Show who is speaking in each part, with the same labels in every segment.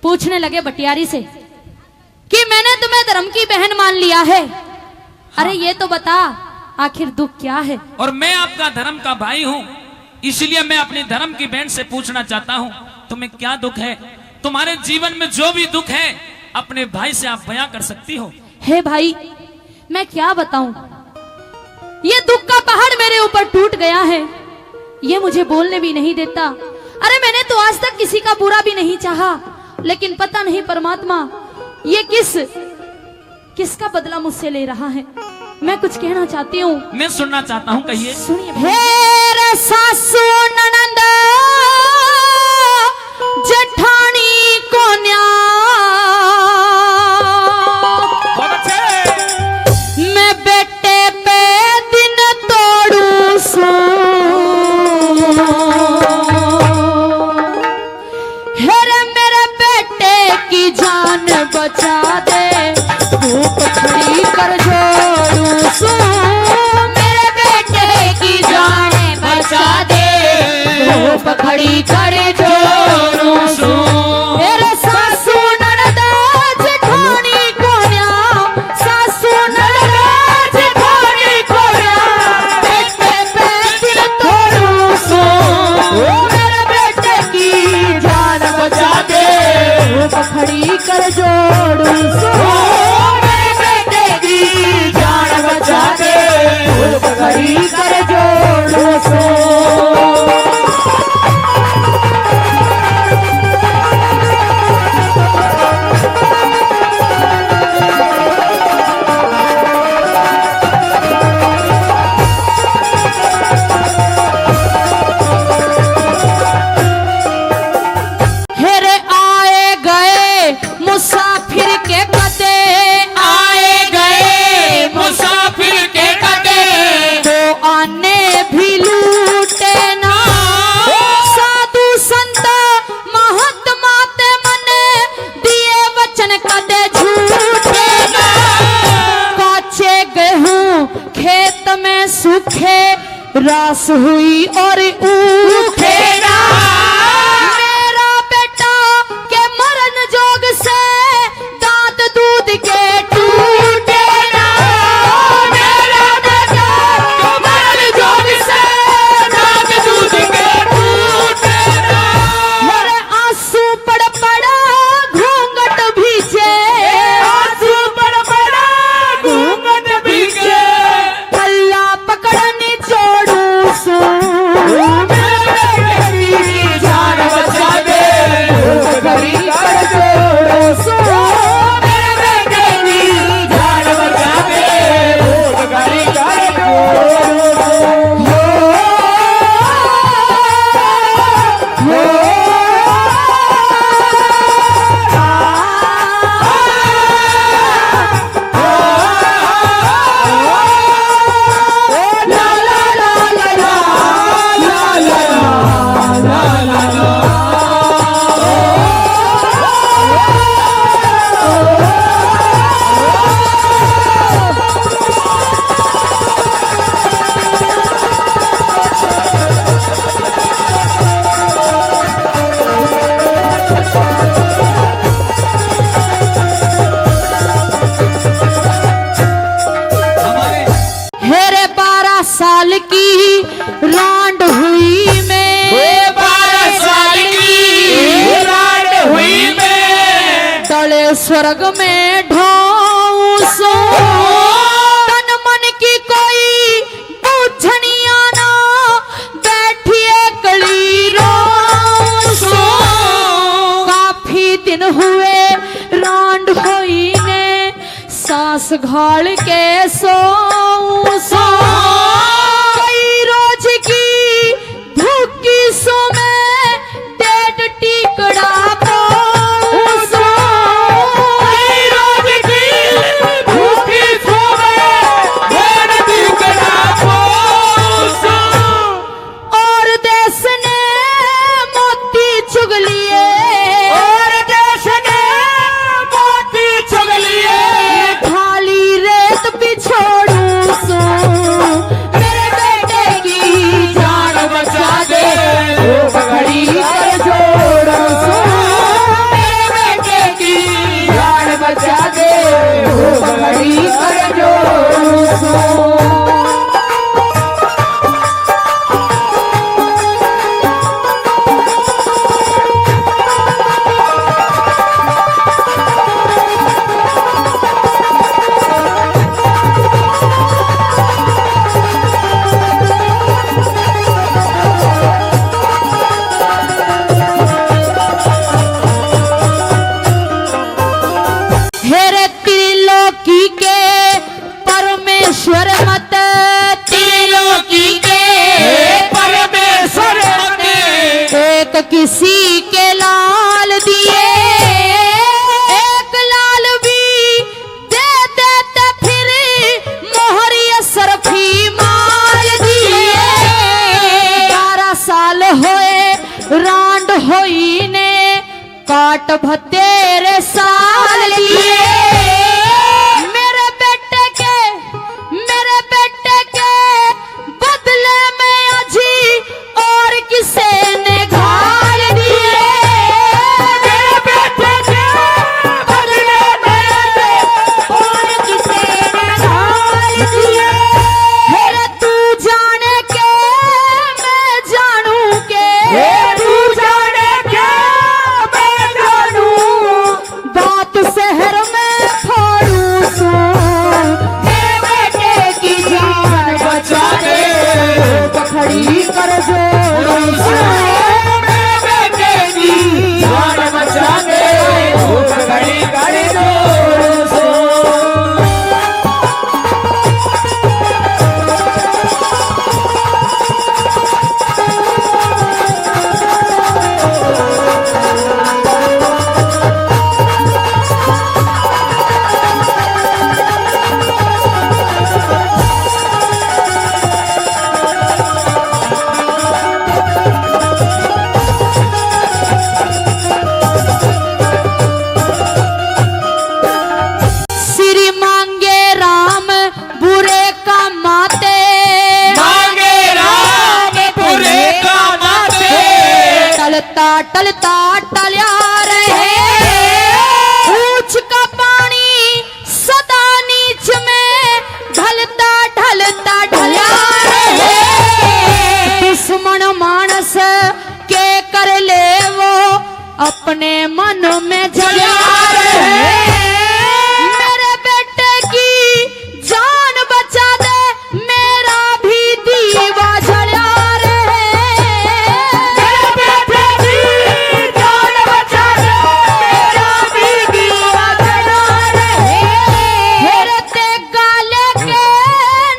Speaker 1: पूछने लगे बटियारी से कि मैंने तुम्हें धर्म की बहन मान लिया है। अरे ये तो बता आखिर दुख क्या है।
Speaker 2: और मैं आपका धर्म का भाई हूँ, इसलिए मैं अपनी धर्म की बहन से पूछना चाहता हूँ तुम्हें क्या दुख है। तुम्हारे जीवन में जो भी दुख है अपने भाई से आप बयां कर सकती हो।
Speaker 1: हे भाई मैं क्या बताऊं, ये दुख का पहाड़ मेरे ऊपर टूट गया है, ये मुझे बोलने भी नहीं देता। अरे मैंने तो आज तक किसी का बुरा भी नहीं चाहा, लेकिन पता नहीं परमात्मा ये किसका बदला मुझसे ले रहा है। मैं कुछ कहना चाहती हूँ।
Speaker 2: मैं सुनना चाहता हूँ, कहिए।
Speaker 1: सुनिए। हे सासू ननंद जेठानी को
Speaker 2: बहुत अच्छे।
Speaker 1: मैं बेटे पे दिन तोड़ू सू, हेरे मेरे बेटे की जान बचा दे, धूप खड़ी कर जोड़ू सू, मेरे बेटे की जान बचा दे, धूप खड़ी कर जोड़ू सू। मेरे सासू ननद जेठानी को न्याम, सासू ननद जेठानी को न्याम, बेटे पे दिल तोड़ू सू, मेरे बेटे की जान बचा दे, धूप खड़ी कर जोड़ू सू, मेरे बेटे की जान बचा दे, धूप खड़ी कर जोड़ू सू। हेरे आए गए मुसाफिर के कदे, आए गए
Speaker 2: मुसाफिर के कदे,
Speaker 1: तो आने भी लूटे ना, साधु संत महात्मा ते मने दिए वचन कदे झूठे ना, काचे गेहूं खेत में सूखे, रास हुई और ऊखे ना, मेरा बेटा के मरण जोग से दांत दूध के टूटे ना, मेरा बेटा के मरण जोग से दांत दूध के टूटे ना, मेरे आंसू पड़ पड़ा घूंघट भीजे, आंसू पड़ पड़ा घूंघट भीजे, पल्ला पकड़नी छोड़ू सू, मेरे बेटे की जान बचा दे, धूप खड़ी कर जोड़ू सू, मेरे बेटे की जान बचा दे, धूप खड़ी कर जोड़ू सू।
Speaker 2: हमारे
Speaker 1: हेरे 12 साल की रांड हुई में,
Speaker 2: 12 साल की रात हुई में,
Speaker 1: तले स्वर्ग में ढाऊं सो, तन मन की कोई बूझनिया ना, बैठिए कली रो सो, काफी दिन हुए रांड हुई ने, सांस घाल के सो, कई रोज की भूखी सो में डेढ़ टिकड़ा पाऊं सो, कई रोज की भूखी सो में डेढ़ टिकड़ा पाऊं सो, और देश ने मोती चुग लिए, और देश ने मोती चुग लिए, खाली रेत बिछोड़ू सू, मेरे बेटे की जान बचा दे, धूप खड़ी कर जोड़ू सू। बाट भतेरे साल लिए मेरे बेटे के बदले में अजी और किसे ने घाल दिए। मेरे बेटे के बदले में और किसे ने घाल दिए। मेरे तू जाने के मैं जानू के, तू जाने के मैं जानू, बात शहर में फोड़ू सो। मेरे बेटे की जान बचा दे खड़ी कर जोड़ू सो। मेरे बेटे की जान बचा दे खड़ी कर जोड़ू सो। श्री मांगे राम बुरे का माते,
Speaker 2: मांगे राम बुरे का माते।
Speaker 1: टलता टलता टल्या रहे ऊंच का पानी सदा नीच में ढलता ढलता ढल्या रहे। दुश्मन मानस के कर ले वो अपने मन में जला रहे। मेरे बेटे की जान बचा दे मेरा भी दीवा जला रहे। मेरे बेटे की जान बचा दे मेरा भी दीवा जला रहे। मेरे ते गाले के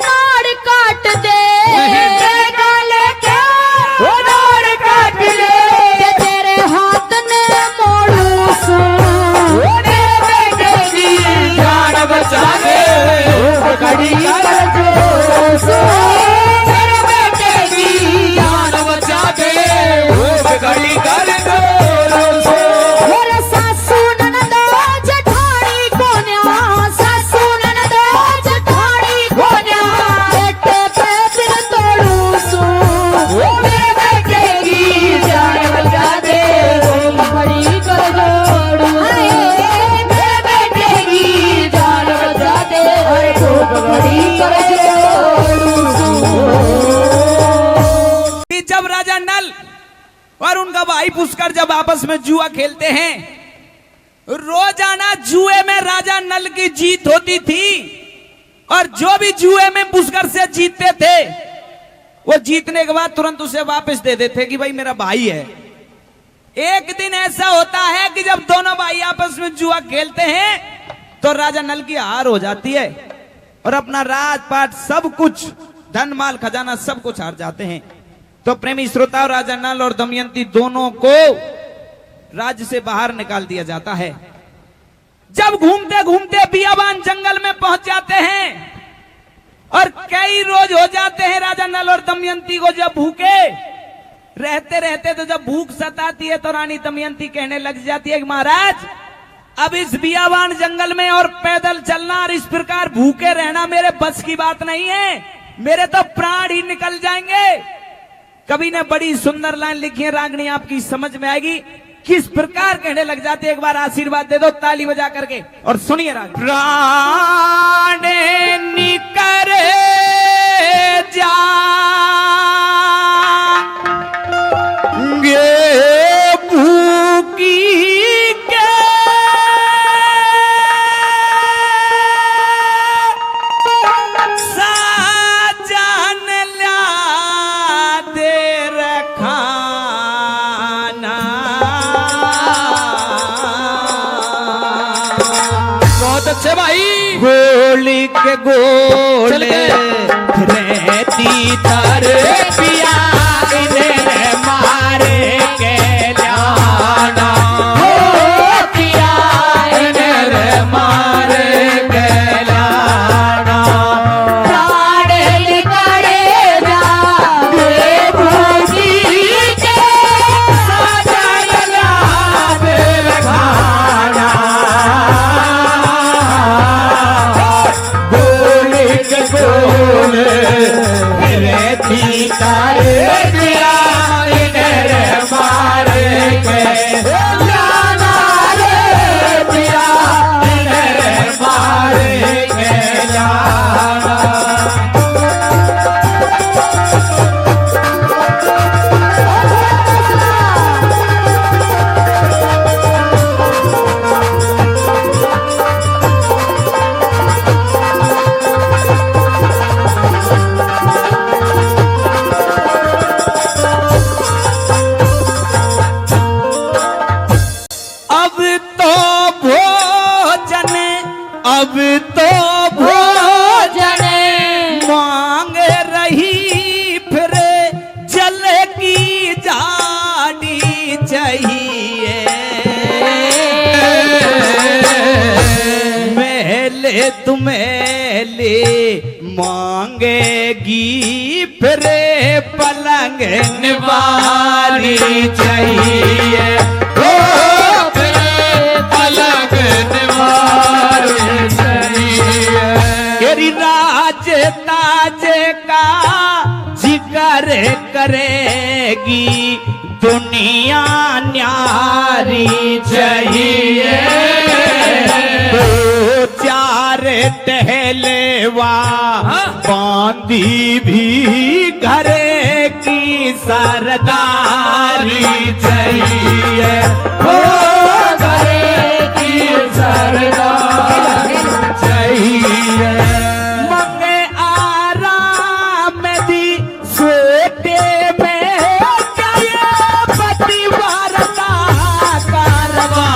Speaker 1: नाड़ काट दे, ते गाले के नाड़ काट दे, तेरे हाथ ने मोड़ू सो। मेरे बेटे की जान बचा दे खड़ी कर जोड़ू सो। मेरे बेटे की जान बचा दे खड़ी कर जोड़ू सो। मेरे सासू ननदा जेठानी कोन्या, सासू ननदा जेठानी कोन्या, बेटे पे दिल तोड़ू सो। मेरे बेटे की जान बचा दे खड़ी कर जोड़ू सो। मेरे बेटे की जान बचा दे खड़ी कर जोड़ू सो।
Speaker 3: कि जब राजा नल और उनका भाई पुष्कर जब आपस में जुआ खेलते हैं, रोजाना जुए में राजा नल की जीत होती थी और जो भी जुए में पुष्कर से जीतते थे वो जीतने के बाद तुरंत उसे वापस दे देते कि भाई मेरा भाई है। एक दिन ऐसा होता है कि जब दोनों भाई आपस में जुआ खेलते हैं तो राजा नल की हार हो जाती है और अपना राजपाट सब कुछ धन माल खजाना सब कुछ हार जाते हैं। तो प्रेमी श्रोता राजा नल और दमयंती दोनों को राज्य से बाहर निकाल दिया जाता है। जब घूमते घूमते बियाबान जंगल में पहुंच जाते हैं और कई रोज हो जाते हैं राजा नल और दमयंती को जब भूखे रहते रहते, तो जब भूख सताती है तो रानी दमयंती कहने लग जाती है कि महाराज अब इस बियाबान जंगल में और पैदल चलना और इस प्रकार भूखे रहना मेरे बस की बात नहीं है, मेरे तो प्राण ही निकल जाएंगे। कवि ने बड़ी सुंदर लाइन लिखी है, रागनी आपकी समझ में आएगी किस प्रकार कहने लग जाते। एक बार आशीर्वाद दे दो ताली बजा करके और सुनिए राग। प्राण निकर जाएंगे भूखी के साजन ला दे रखाना। बहुत अच्छे भाई। गोली के गोले रहती तर पिया इन्हें मारे के लाना, हो पिया इन्हें मारे के लाना। प्राण निकले जाए भूखी के साजन ला दे रखाना। अब तो भोजन मांग रही, फिर जल की जानी चाहिए। मेले तुम्हें ले मांगेगी, फिर पलंग निवारी चाहिए। ओ फिर पलंग निवारी चाहिए। तेरी राज ताज का जिक्र करेगी, दुनिया न्यारी चाहिए। दो चार टहलेवा बांधी भी घरे की सरदारी चाहिए। हो घरे की सरदारी चाहिए। मंगे आराम दी सोते में गए पतिवार का कारवां।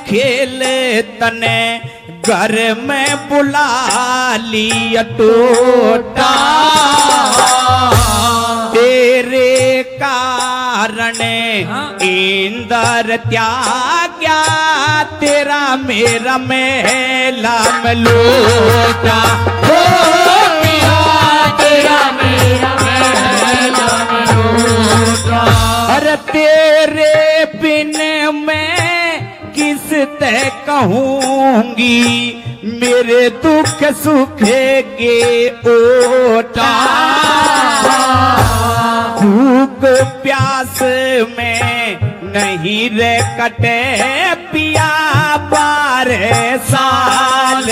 Speaker 3: खेले तने घर में बुला लिया टोटा। तेरे कारण इंदर त्याग्या, तेरा मेरा मेला में लूटा। तेरा मेरा मेला में लूटा। अरे तेरे बिन में किस ते कहूंगी, मेरे दुख सुख के ओटा। भूख प्यास में नहीं रे कटे पिया, बारह साल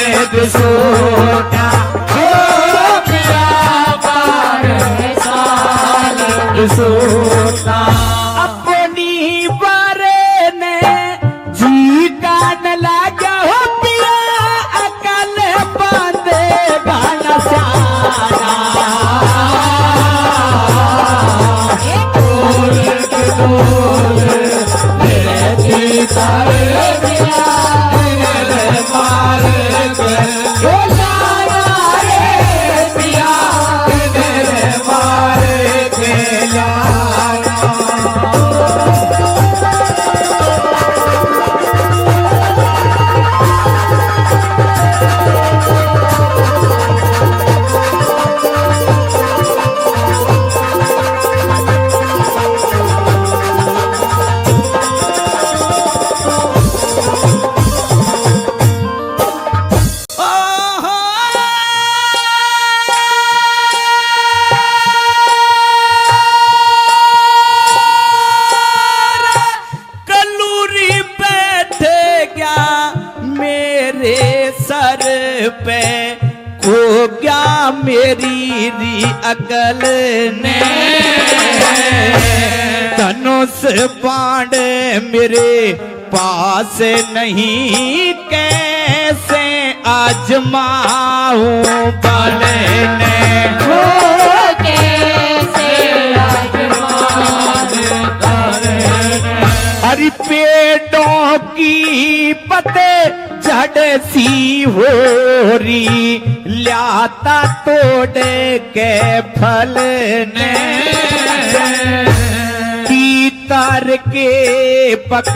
Speaker 3: सोटा। पिया बारह साल सोटा। अपनी बारे ने जी कान लागा हो पिया, अकल बांधे गाना सारा। पे खो गया मेरी री अकल ने। धनुष बाण मेरे पास नहीं, कैसे आजमाऊं बल ने। कैसे हरि पेड़ों की पते झड़ सी हो री, लाता तोड़ के फल ने। तीतर के पक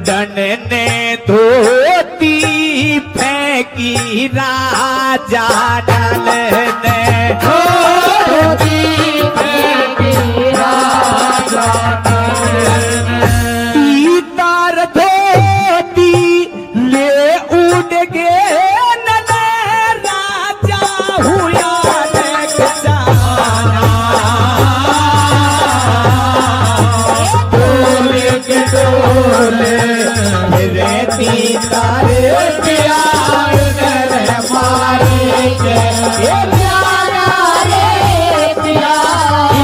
Speaker 3: डन ने धोती फेंक की राजा नल ने तार धोती ले उड़ गे नल राजा हुआ रेती तारे प्यार रे मारे के प्यारा रे प्यार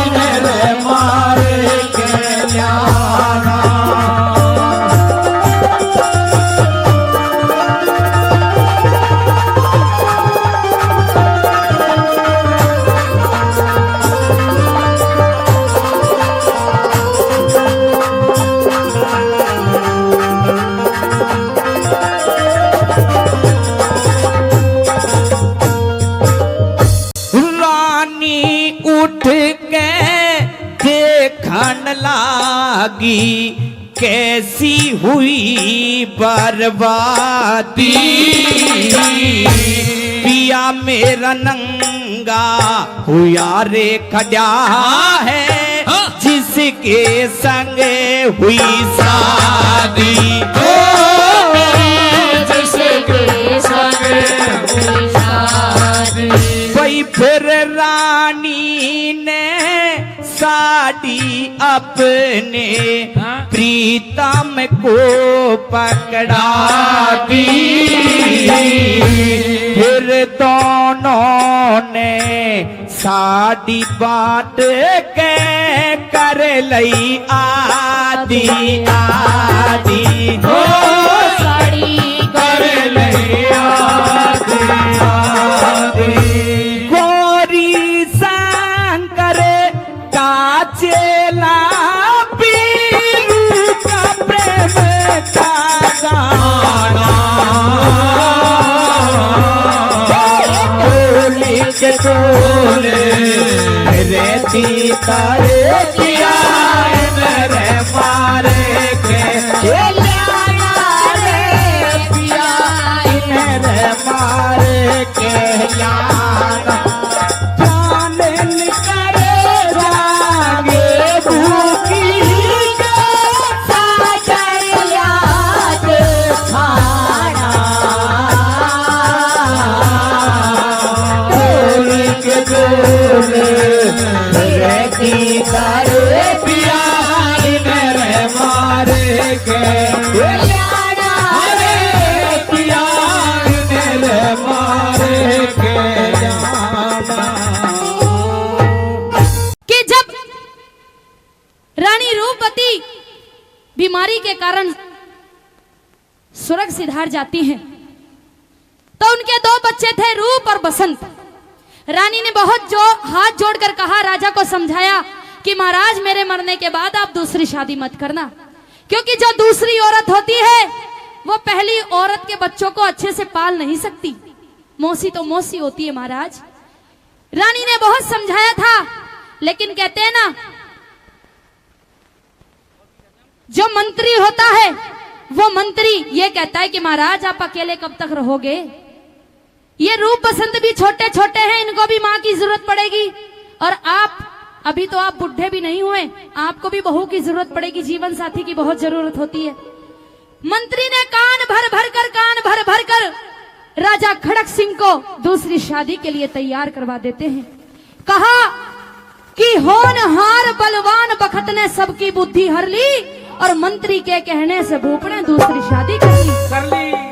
Speaker 3: रे मारे के जाना उठ के देखन लागी कैसी हुई बर्बादी पिया मेरा नंगा हुआ रे खड़ा है जिसके संग हुई शादी जिसके संग हुई शादी वही फिर रानी ने साड़ी अपने प्रीतम को पकड़ा दी फिर दोनों ने साड़ी बांट के कर लई आदि आदि हो साड़ी कर लई आदि आदि गोरी शंकर का चेला पीरू का प्रेम का गाना के तोले रेती तारे किया मेरे मारे के रे पिया मेरे मारे के याना प्राण निकले जागे भूखी के सागर याद खाना रेती तारे पिया मेरे मारे के पिया मेरे मारे के
Speaker 1: कि जब रानी रूपवती बीमारी के कारण स्वर्ग सिधार जाती हैं तो उनके दो बच्चे थे रूप और बसंत। रानी ने बहुत हाथ जोड़कर कहा, राजा को समझाया कि महाराज मेरे मरने के बाद आप दूसरी शादी मत करना, क्योंकि जो दूसरी औरत होती है वो पहली औरत के बच्चों को अच्छे से पाल नहीं सकती। मौसी तो मौसी होती है महाराज। रानी ने बहुत समझाया था, लेकिन कहते हैं ना जो मंत्री होता है वो मंत्री ये कहता है कि महाराज आप अकेले कब तक रहोगे, ये रूप बसंत भी छोटे छोटे हैं, इनको भी माँ की जरूरत पड़ेगी, और आप अभी तो आप बुढ़े भी नहीं हुए, आपको भी बहू की जरूरत पड़ेगी, जीवन साथी की बहुत जरूरत होती है। मंत्री ने कान भर भर कर राजा खड़क सिंह को दूसरी शादी के लिए तैयार करवा देते हैं। कहा कि होनहार बलवान बखत ने सबकी बुद्धि हर ली, और मंत्री के कहने से भूप ने दूसरी शादी कर ली।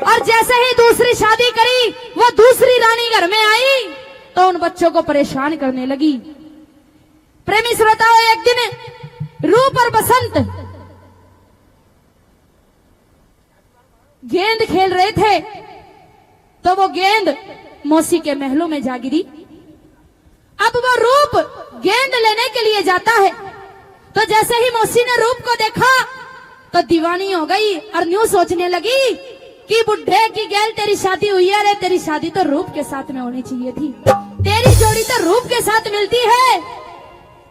Speaker 1: और जैसे ही दूसरी शादी करी वो दूसरी रानी घर में आई तो उन बच्चों को परेशान करने लगी। प्रेमी श्रोताओं, एक दिन रूप और बसंत गेंद खेल रहे थे तो वो गेंद मौसी के महलों में जा गिरी। अब वो रूप गेंद लेने के लिए जाता है तो जैसे ही मौसी ने रूप को देखा तो दीवानी हो गई और न्यू सोचने लगी कि बुढ़े की गैल तेरी शादी हुई है, रे तेरी शादी तो रूप के साथ में होनी चाहिए थी, तेरी जोड़ी तो रूप के साथ मिलती है।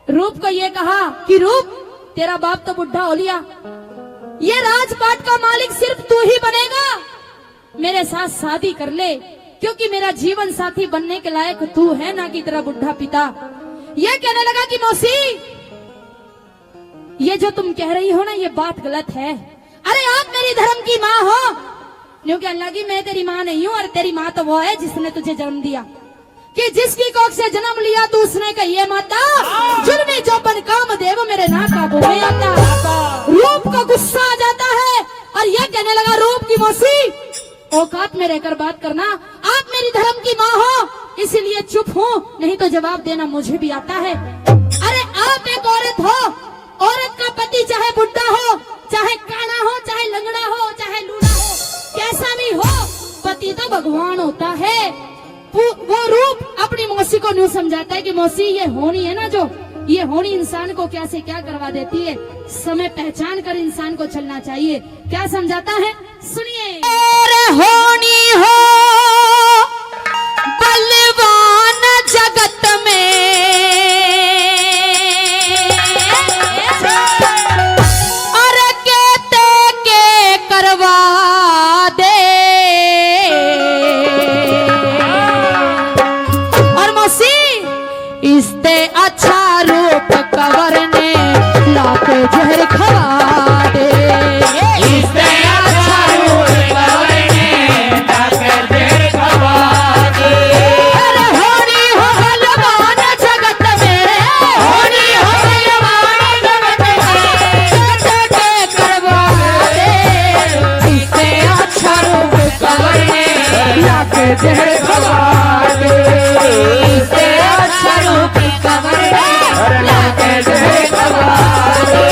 Speaker 1: रूप को ये कहा कि रूप तेरा बाप तो बुढ़ा हो लिया, ये राजपाट का मालिक सिर्फ तू ही बनेगा, मेरे साथ शादी कर ले। क्योंकि मेरा जीवन साथी बनने के लायक तू है ना कि तेरा बुढ़ा पिता। ये कहने लगा कि मौसी, ये जो तुम कह रही हो ना, ये बात गलत है। अरे आप मेरी धर्म की माँ हो। न्यू कहने लगी, मैं तेरी माँ नहीं हूँ, और तेरी माँ तो वो है जिसने तुझे जन्म दिया, कि जिसकी कोख से जन्म लिया तो उसने कही है माता, जुल्मी चौपन काम देव मेरे ना काबू में आता। रूप को गुस्सा आ जाता है और ये कहने लगा, रूप की मौसी, औकात में रहकर बात करना। आप मेरी धर्म की माँ हो, इसीलिए चुप हूँ, नहीं तो जवाब देना मुझे भी आता है। अरे आप एक औरत हो, औरत का पति चाहे बुढ़ा हो, चाहे काना हो, चाहे लंगड़ा हो, चाहे लूला हो, कैसा भी हो, पति तो भगवान होता है। वो रूप अपनी मौसी को न्यू समझाता है कि मौसी, ये होनी है ना, जो ये होनी इंसान को क्या से क्या करवा देती है। समय पहचान कर इंसान को चलना चाहिए। क्या समझाता है, सुनिए। होनी हो बलवान जगत में, अरे कहते के करवा दे, और मौसी इससे अच्छा रूप कवर ने लाके जहर खवा दे। इससे अच्छा रूप कवर ने लाके जहर खवा दे। अरे होनी हो बलवान जगत में, होनी हो बलवान जगत में, कहते करवा दे। इससे अच्छा रूप कवर ने लाके जहर खवा दे। इससे अच्छा रूप कवर ने लाके जहर खवा दे।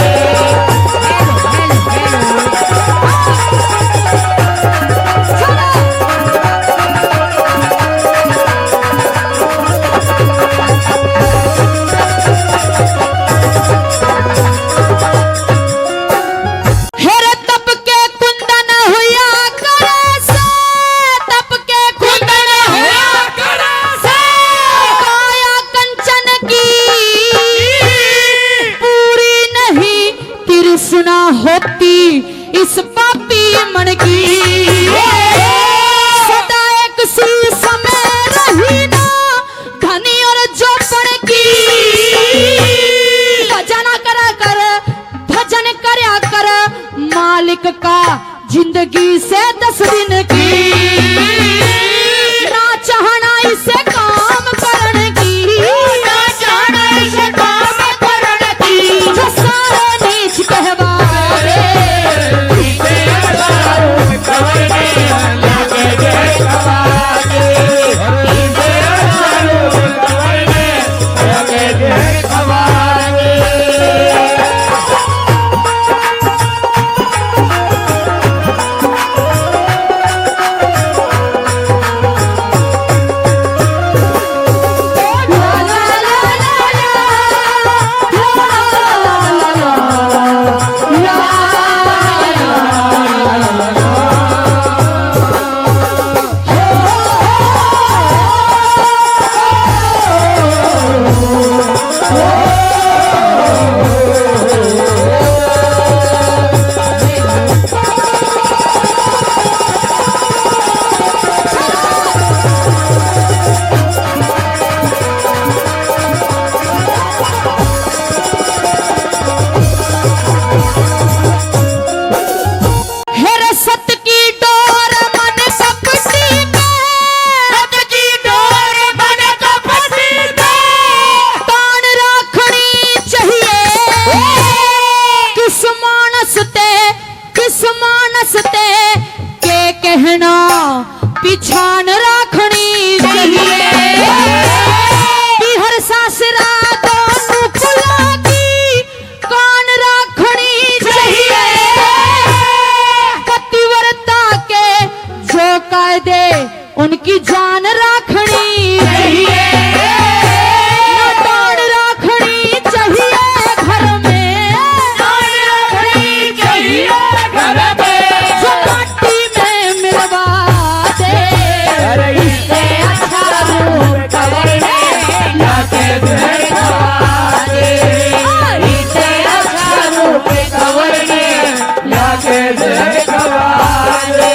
Speaker 1: हेरे तप के कुंदन हुआ करे से, तप के कुंदन हुआ करे से, काया कंचन की पूरी नहीं तृष्णा होती इस पापी मन की। सदा एक शीश में रही ना धनी और जोपड़ की, भजन करा कर, भजन करया कर मालिक का जिंदगी से 10 दिन की। ना चाहना इसे काम करने की, ना चाहना इसे काम करने की, जो सारे नीच कहवा दे। इससे अच्छा रूप कवर ने लाके जहर खवा दे। इससे अच्छा रूप कवर ने लाके जहर खवा दे। हेरे सत की डोर मन कपटी में, सत की डोर मन कपटी में, तान राखनी चाहिए। किस मानस ते के कहना पिछान राखनी चाहिए। कि हर सासरा दोनों खुला की कान राखनी चाहिए। पतिव्रता के जो कायदे उनकी जान राखनी चाहिए। न तान राखनी चाहिए घर में, तान राखनी चाहिए घर में, जो माटी में मिलवा दे। इससे अच्छा रूप कवर ने लाके जहर खवा दे। इससे अच्छा रूप कवर ने लाके जहर खवा दे।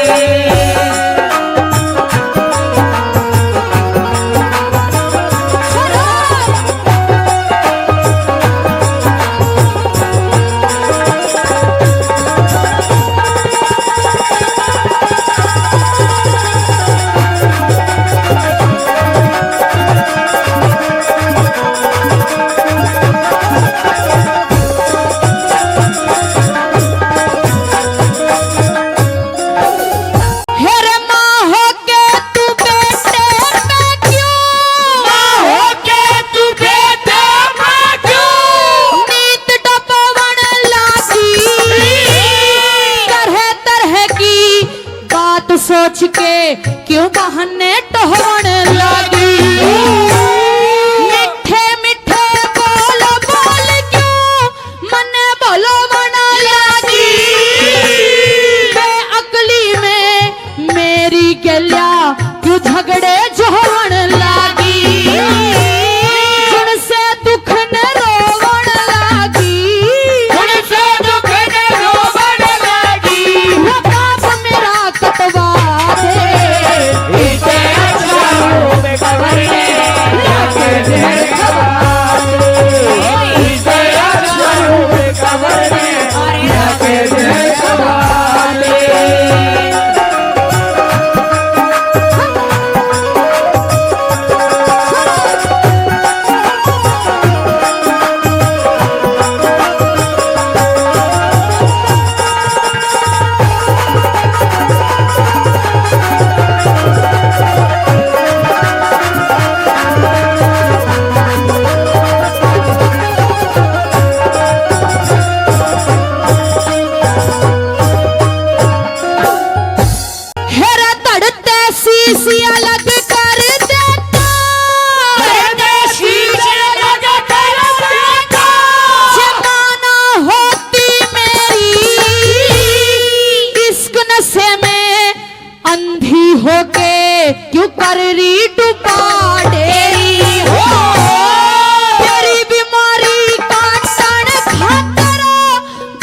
Speaker 1: सोच के क्यों बहाने टहवन लगी। मिठे मिठे बोल बोल क्यों मन बोलो बना लगी। बेअक्ली में मेरी गलिया क्यों झगड़े जोहवन लगी। जुड़ से दुख न रोवन लगी। जुड़ से दुख न रोवन लगी। वो पाप मेरा कटवा दे। इसे अच्छा रोवे कबर में लाके जहर खवा दे। इसे अच्छा रोवे कबर में लाके जहर खवा दे। हेरा तड़ते शीशिया लग कर देता। जमाना होती मेरी इश्क नशे में अंधी होके क्यों कर रही डुबा डेरी। तेरी बीमारी का सन खातर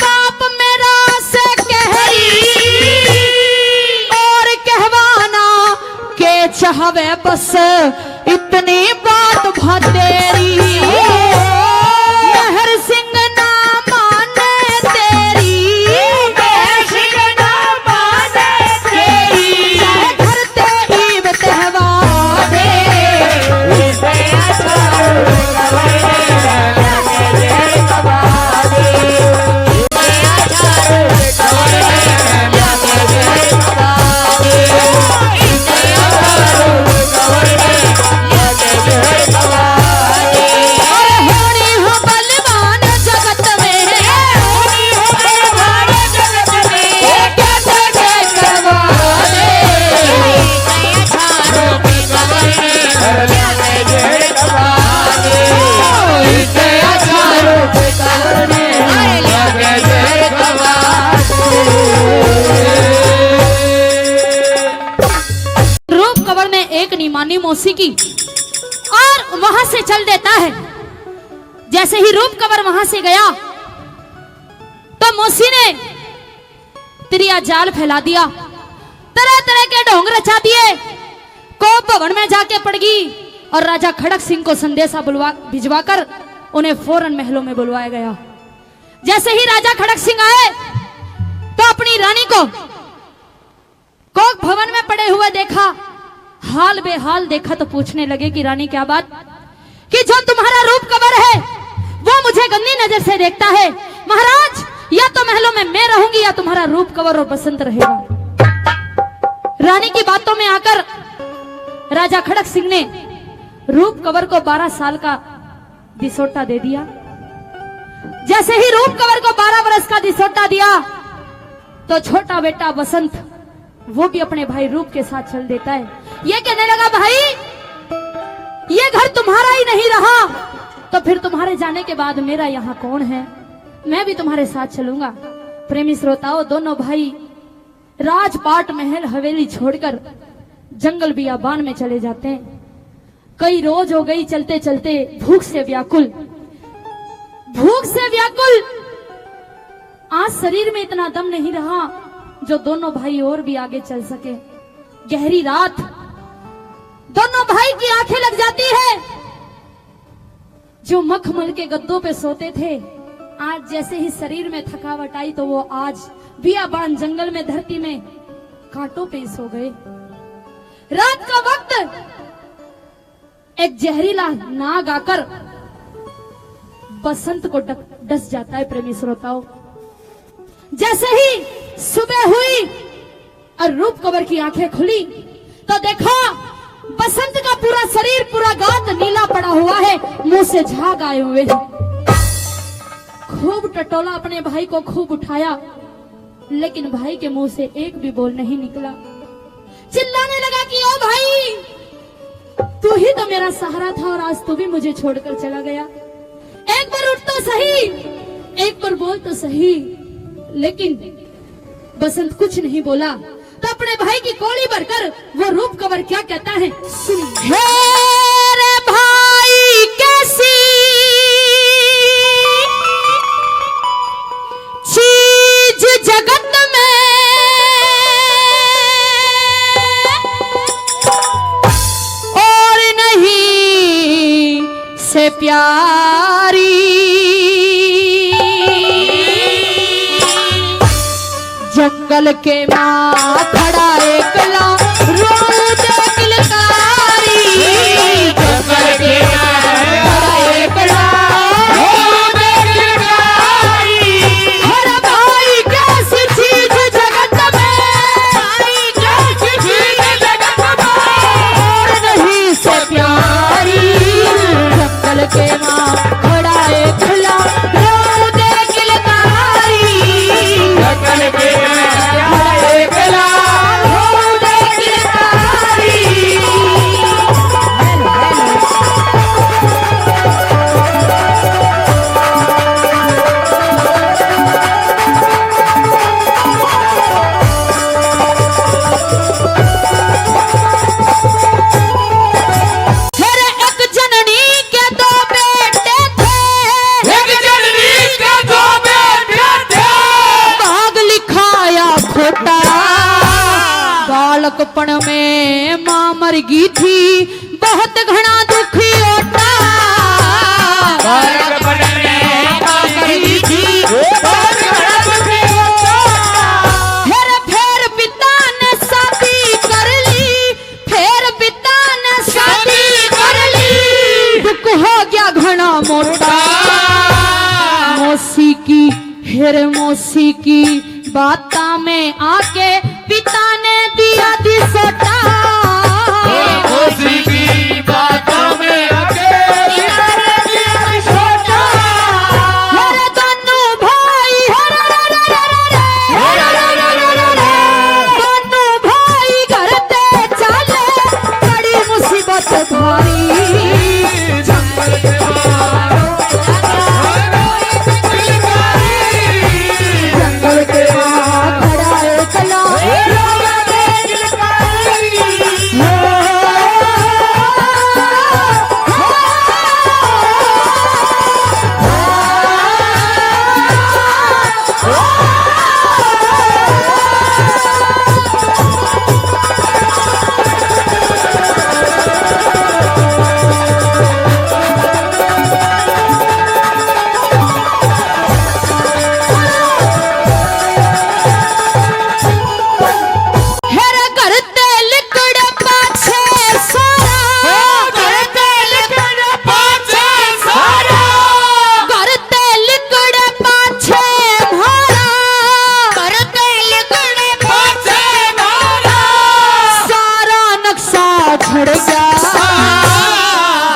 Speaker 1: बाप मेरा से कहरी। और कहवाना के चाहवे बस इतनी बात भतेरी। मेहर सिंह ना माने तेरी। मेहर सिंह ना माने तेरी। चाहे घर तेरी बतहवा दे। इसे अच्छा रोवे कबर में लाके जहर खवा दे। इसे अच्छा रोवे कबर में लाके जहर खवा दे। और होनी हो बलवान जगत में। होनी हो बलवान जगत में। कैसे करवा दे। इसे अच्छा रोवे कबर में लाके जहर खवा दे। इसे अच्छा रोवे कबर में लाके जहर खवा दे। रूप कबर ने एक निमानी मौसी की और वहां से चल देता है। जैसे ही रूप कबर वहां से गया तो मौसी ने त्रिया जाल फैला दिया। तरह तरह के ढोंग रचा दिए। कोप भवन में जाके पड़ गई और राजा खड़क सिंह को संदेशा भिजवाकर उन्हें फौरन महलों में बुलवाया गया। जैसे ही राजा खड़क सिंह आए तो अपनी रानी को कोक भवन में पड़े हुए देखा। हाल बेहाल देखा तो पूछने लगे कि रानी क्या बात, कि जो तुम्हारा रूप कबर है वो मुझे गंदी नजर से देखता है। महाराज, या तो महलों में मैं रहूंगी या तुम्हारा रूप कबर और बसंत रहेगा। रानी की बातों में आकर राजा खड़क सिंह ने रूप कबर को 12 साल का दिसोटा दे दिया। जैसे ही रूप कबर को 12 वर्ष का दिसोटा दिया तो छोटा बेटा बसंत वो भी अपने भाई रूप के साथ चल देता है। ये कहने लगा, भाई ये घर तुम्हारा ही नहीं रहा तो फिर तुम्हारे जाने के बाद मेरा यहाँ कौन है। मैं भी तुम्हारे साथ चलूंगा। प्रेमी श्रोताओं, दोनों भाई राजपाट महल हवेली छोड़कर जंगल बियाबान में चले जाते हैं। कई रोज हो गई चलते चलते भूख से व्याकुल। आज शरीर में इतना दम नहीं रहा जो दोनों भाई और भी आगे चल सके। गहरी रात, दोनों भाई की आंखें लग जाती है। जो मखमल के गद्दों पे सोते थे, आज जैसे ही शरीर में थकावट आई तो वो आज बियाबान जंगल में धरती में कांटों पे सो गए। रात का वक्त एक जहरीला नाग आकर बसंत को डस जाता है। प्रेमी श्रोताओं, जैसे ही सुबह हुई और रूप कबर की आंखें खुली तो देखा बसंत का पूरा शरीर, पूरा गात नीला पड़ा हुआ है, मुंह से झाग आए हुए हैं। खूब टटोला, अपने भाई को खूब उठाया, लेकिन भाई के मुंह से एक भी बोल नहीं निकला। चिल्लाने लगा कि ओ भाई, तू ही तो मेरा सहारा था और आज तू भी मुझे छोड़कर चला गया। एक बार उठ तो सही, एक बार बोल तो सही। लेकिन बसंत कुछ नहीं बोला, तो अपने भाई की कोड़ी भरकर वो रूप कवर क्या कहता है, सुनिए। हे रे भाई कैसी चीज जगत में और नहीं से प्यारी, जंगल के माँ खड़ा एकला रो दे किलकारी, जंगल के माँ खड़ा एकला रो दे किलकारी। हर भाई कैसी चीज जगत में, भाई कैसी चीज जगत में और नहीं से प्यारी, जंगल के माँ खड़ा एकला रो दे किलकारी, जंगल के बालकपन में मां मर गई थी, बहुत घना दुखी होता। बालकपन में मां मर गई थी, बहुत घना दुखी होता। फिर पिता ने शादी कर ली, फिर पिता ने शादी कर ली, दुख हो गया घना मोटा। मौसी की फिर मौसी की बाता में आके पिता ने दिया दिसोटा, मौसी की बातों में आके पिता ने दिया दिसोटा। हरे दोनों भाई दोनों भाई घर ते चले, बड़ी मुसीबत भारी, जंगल के जंगल के खड़ा एकला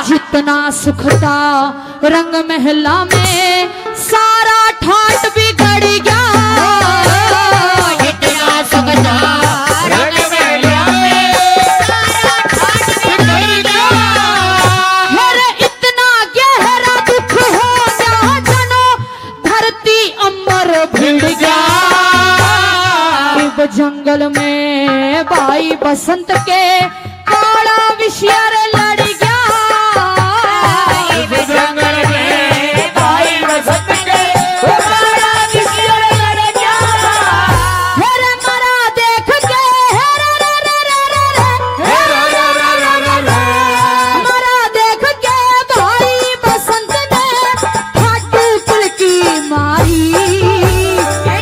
Speaker 1: जितना सुख था रंग महला में, सारा ठाट बिगड़ गया। जितना सुख था रंग महला में, सारा ठाट बिगड़ गया। मेरे इतना गहरा दुख हो गया जनो धरती अंबर भिड़ गया। अब जंगल में भाई बसंत के काला विषयर लड़ गया। जंगल में भाई बसंत के काला विषयर लड़ गया। हेरे मरा देख के मरा देख के भाई बसंत ने खाटू पुलकी मारी।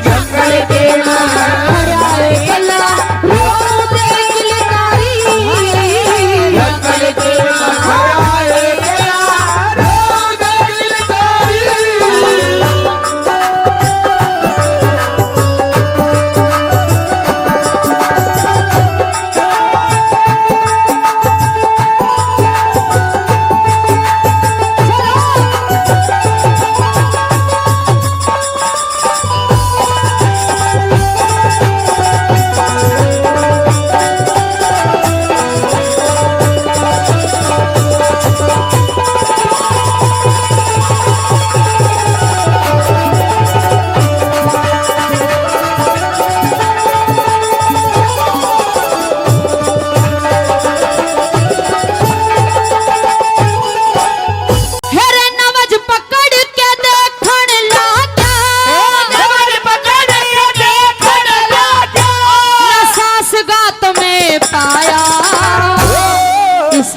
Speaker 1: जंगल के हरा कला रो दे किलकारी, जंगल के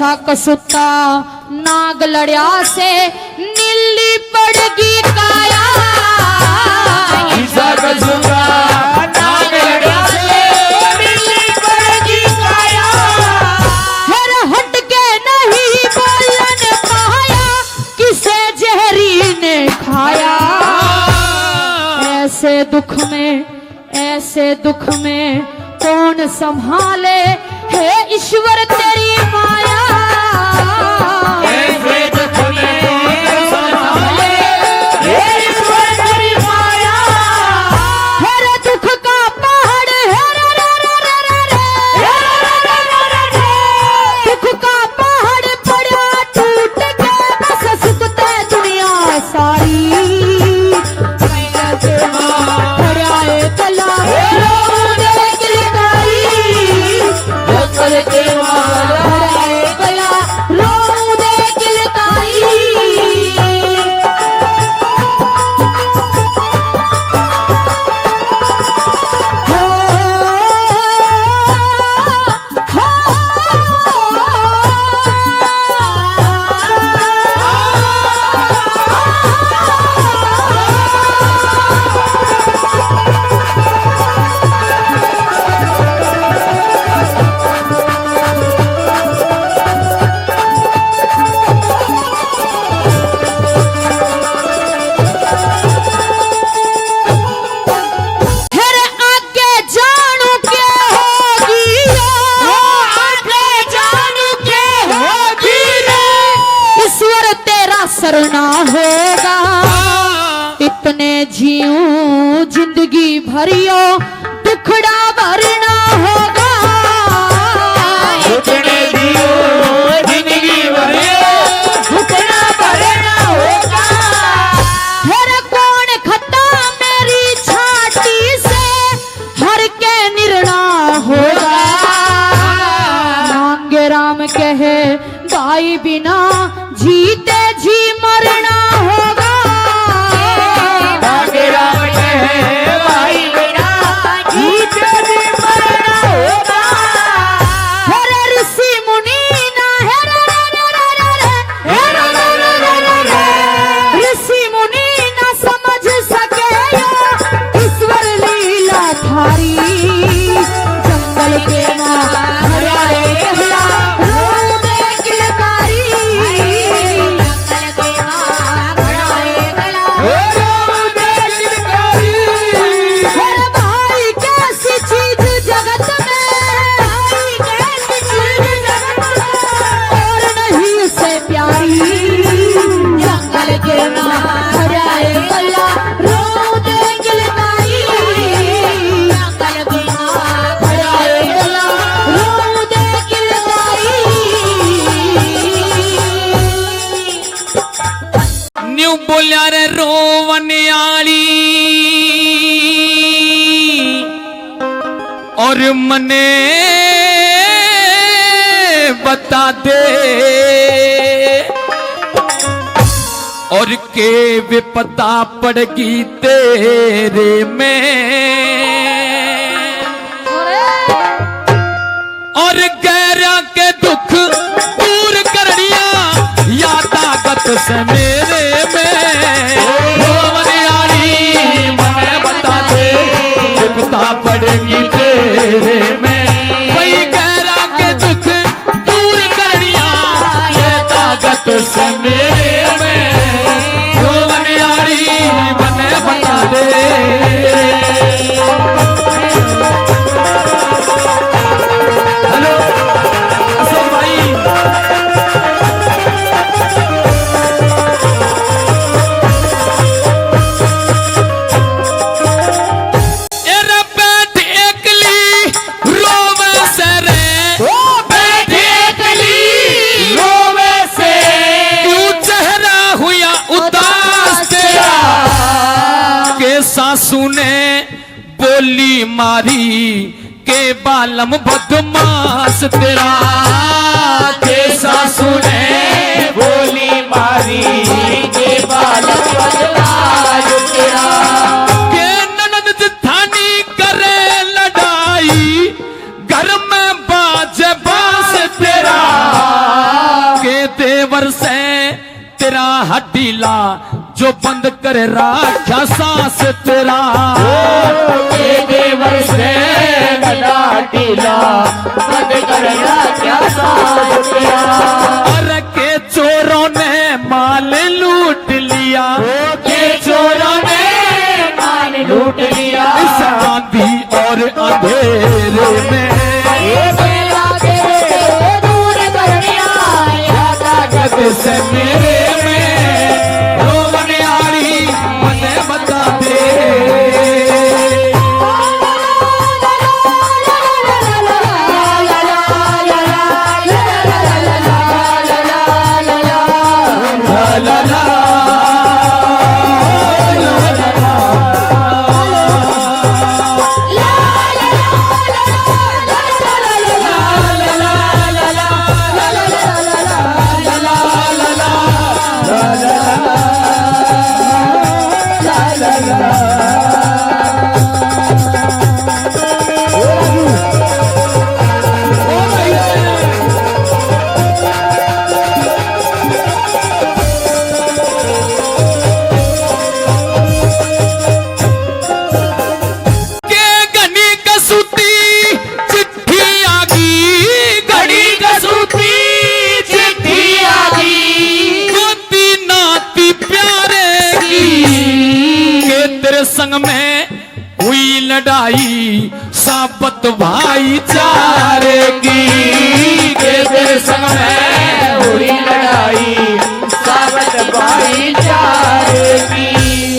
Speaker 1: ऐसा कसूता नाग लड़िया से नीली पड़गी काया।
Speaker 3: ऐसा कसूता नाग लड़िया से नीली पड़गी काया।
Speaker 1: हर हट के नहीं बोलन पाया किसे जहरी ने खाया। ऐसे दुख में कौन संभाले हे ईश्वर तेरी माया।
Speaker 3: ऐसे दुख में कौन संभाले हे ईश्वर तेरी माया।
Speaker 1: हर दुख का पहाड़ दुख का पहाड़ पड़ा टूट के बस सुखते दुनिया सारी। सरना होगा इतने जीऊं जिंदगी भरियो दुखड़ा भरना होगा।
Speaker 3: इतने जीऊं जिंदगी भरियो दुखड़ा भरना होगा।
Speaker 1: हर कौन खता मेरी छाती से हर के निर्णा होगा। मांगे राम कहे भाई बिना जीते जी मरना होगा।
Speaker 3: मांगे राम कहे भाई बिना जीते जी मरना होगा।
Speaker 1: हर ऋषि मुनि ना ऋषि मुनि ना समझ सके ईश्वर लीला थारी। जंगल के
Speaker 2: बोलिया रे रोवने आली और मने बता दे और के विपता पड़गी तेरे में और गैरा के दुख दूर करनिया या ताकत से मेरे में मने बता दे विपता पड़ेगी तेरे में वही गैरा के दुख दूर करनिया ये ताकत से मेरे में मने बता दे। हेलो अशोक भाई सासू ने बोली मारी के बालम बदमाश तेरा के सासू ने बोली मारी के बालम बदमाश तेरा के ननद जठानी करे लड़ाई घर में बाज बास तेरा देवर से तेरा हटीला जो बंद कर राख्या सांस तेरा।
Speaker 4: ये देवर से तेरा हटीला बंद कर राख्या सांस तेरा।
Speaker 2: अरे के चोरों ने माल लूट लिया,
Speaker 4: के चोरों ने माल लूट लिया।
Speaker 2: इस आंधी और अंधेरे में
Speaker 4: ये तेरा तेरे दूर करने आया था जग से मेरे में।
Speaker 2: रोवने आड़ी मने बता दे। संग में हुई लड़ाई साबत भाईचारे की।
Speaker 4: तेरे संग में हुई लड़ाई साबत भाईचारे की।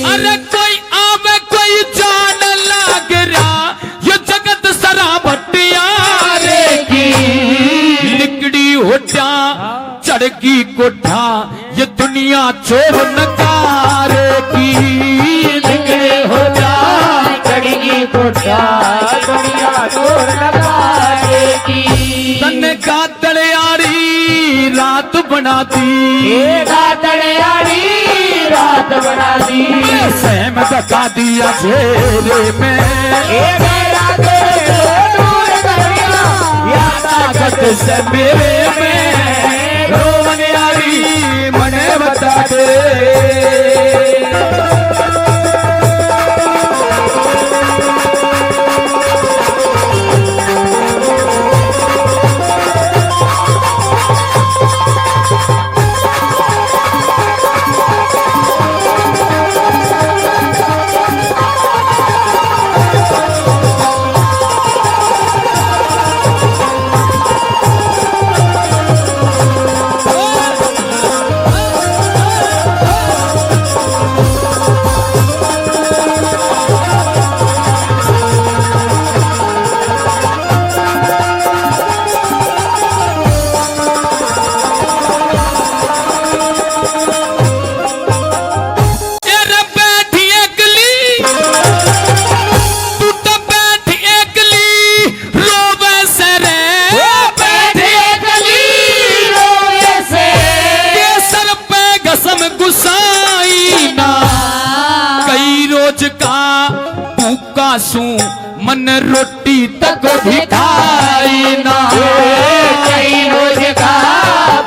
Speaker 2: अरे कोई आवे कोई जान लाग रहा ये जगत सराबटियारे की। लिकड़ी होटा चढ़गी कोठा ये दुनिया चोर नकारे की।
Speaker 4: कोठा दुनिया चोर लगाए की।
Speaker 2: तन का तड़यारी रात बना दी,
Speaker 4: तड़यारी रात बना दी।
Speaker 2: सहम धका दिया झेरे में या ताकत से मेरे में। रोवने आड़ी मने बता दे। मन रोटी तक भी खाई ना।
Speaker 4: कई रोज का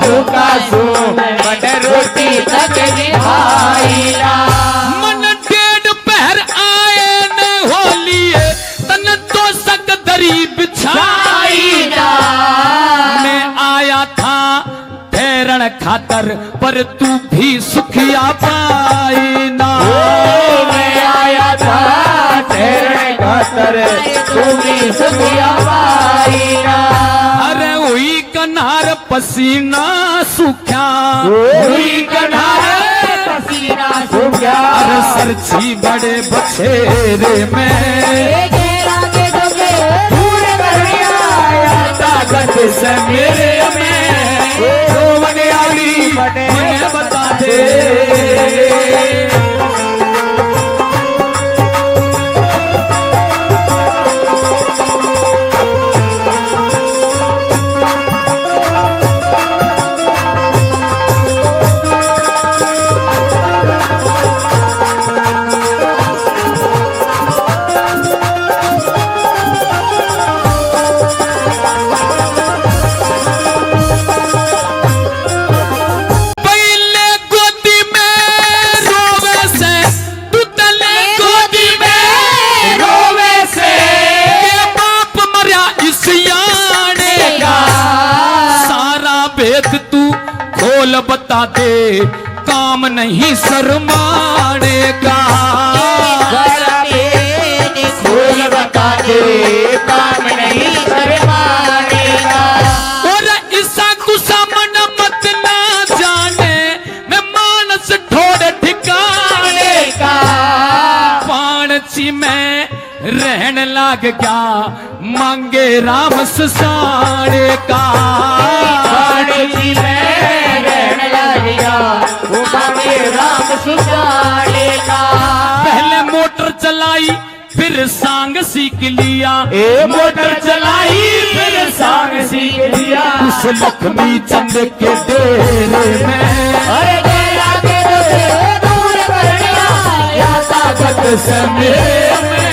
Speaker 4: भूखा सो मन रोटी तक भी खाई ना।
Speaker 2: मन डेढ़ पहर आए न हो लिए तन तो सक दरी बिछाई ना। मैं आया था ठहरण खातर पर तू भी सुखिया पाई ना।
Speaker 4: मैं आया था ठहरण खातर तू भी सुखिया पाई ना।
Speaker 2: अरे हुई कनार पसीना सूख्या,
Speaker 4: हुई कनार पसीना सूख्या।
Speaker 2: अरे सरछी बड़े बछेरे में ताकत से मेरे में। रोवने आड़ी मने बता दे। बता दे काम नहीं शर्माने का।
Speaker 4: फूल बता दे काम नहीं शर्माने का।
Speaker 2: और ऐसा गुस्सा मन मत ना जाने मैं मानस ठोड़ ठिकाने का। पाणची में रहन लाग क्या मांगे राम ससाने का।
Speaker 4: पाणची में रहन लाग गया वो मांगे राम ससाने का।
Speaker 2: पहले मोटर चलाई फिर सांग सीख लिया।
Speaker 4: मोटर चलाई फिर सांग सीख लिया।
Speaker 2: उस लक्ष्मी चंद के डेरे में
Speaker 4: अरे डेरा के दूर कर लिया या ताकत से मेरे में।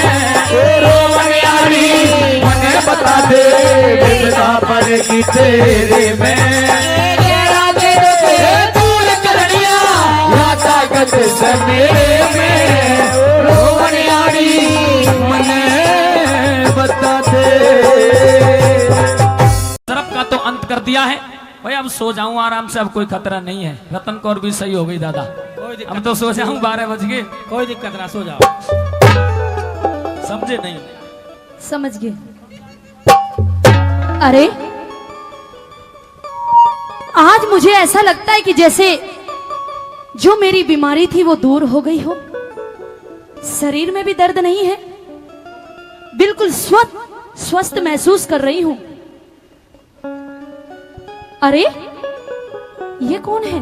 Speaker 4: रोवनियारी
Speaker 2: मने बता दे बिरदा पर की तेरे में।
Speaker 4: डेरा के दूर कर लिया या ताकत से मेरे में। रोवनियारी
Speaker 2: मने बता दे। तरफ का तो अंत कर दिया है भाई, अब सो जाऊं आराम से, अब कोई खतरा नहीं है। रतन कौर भी सही हो गई दादा, अब तो सो जाऊं, 12 बज गए।
Speaker 3: कोई दिक्कत ना, सो जाओ।
Speaker 2: समझे नहीं?
Speaker 1: समझ गए। अरे आज मुझे ऐसा लगता है कि जैसे जो मेरी बीमारी थी वो दूर हो गई हो। शरीर में भी दर्द नहीं है, बिल्कुल स्वस्थ महसूस कर रही हूं। अरे ये कौन है?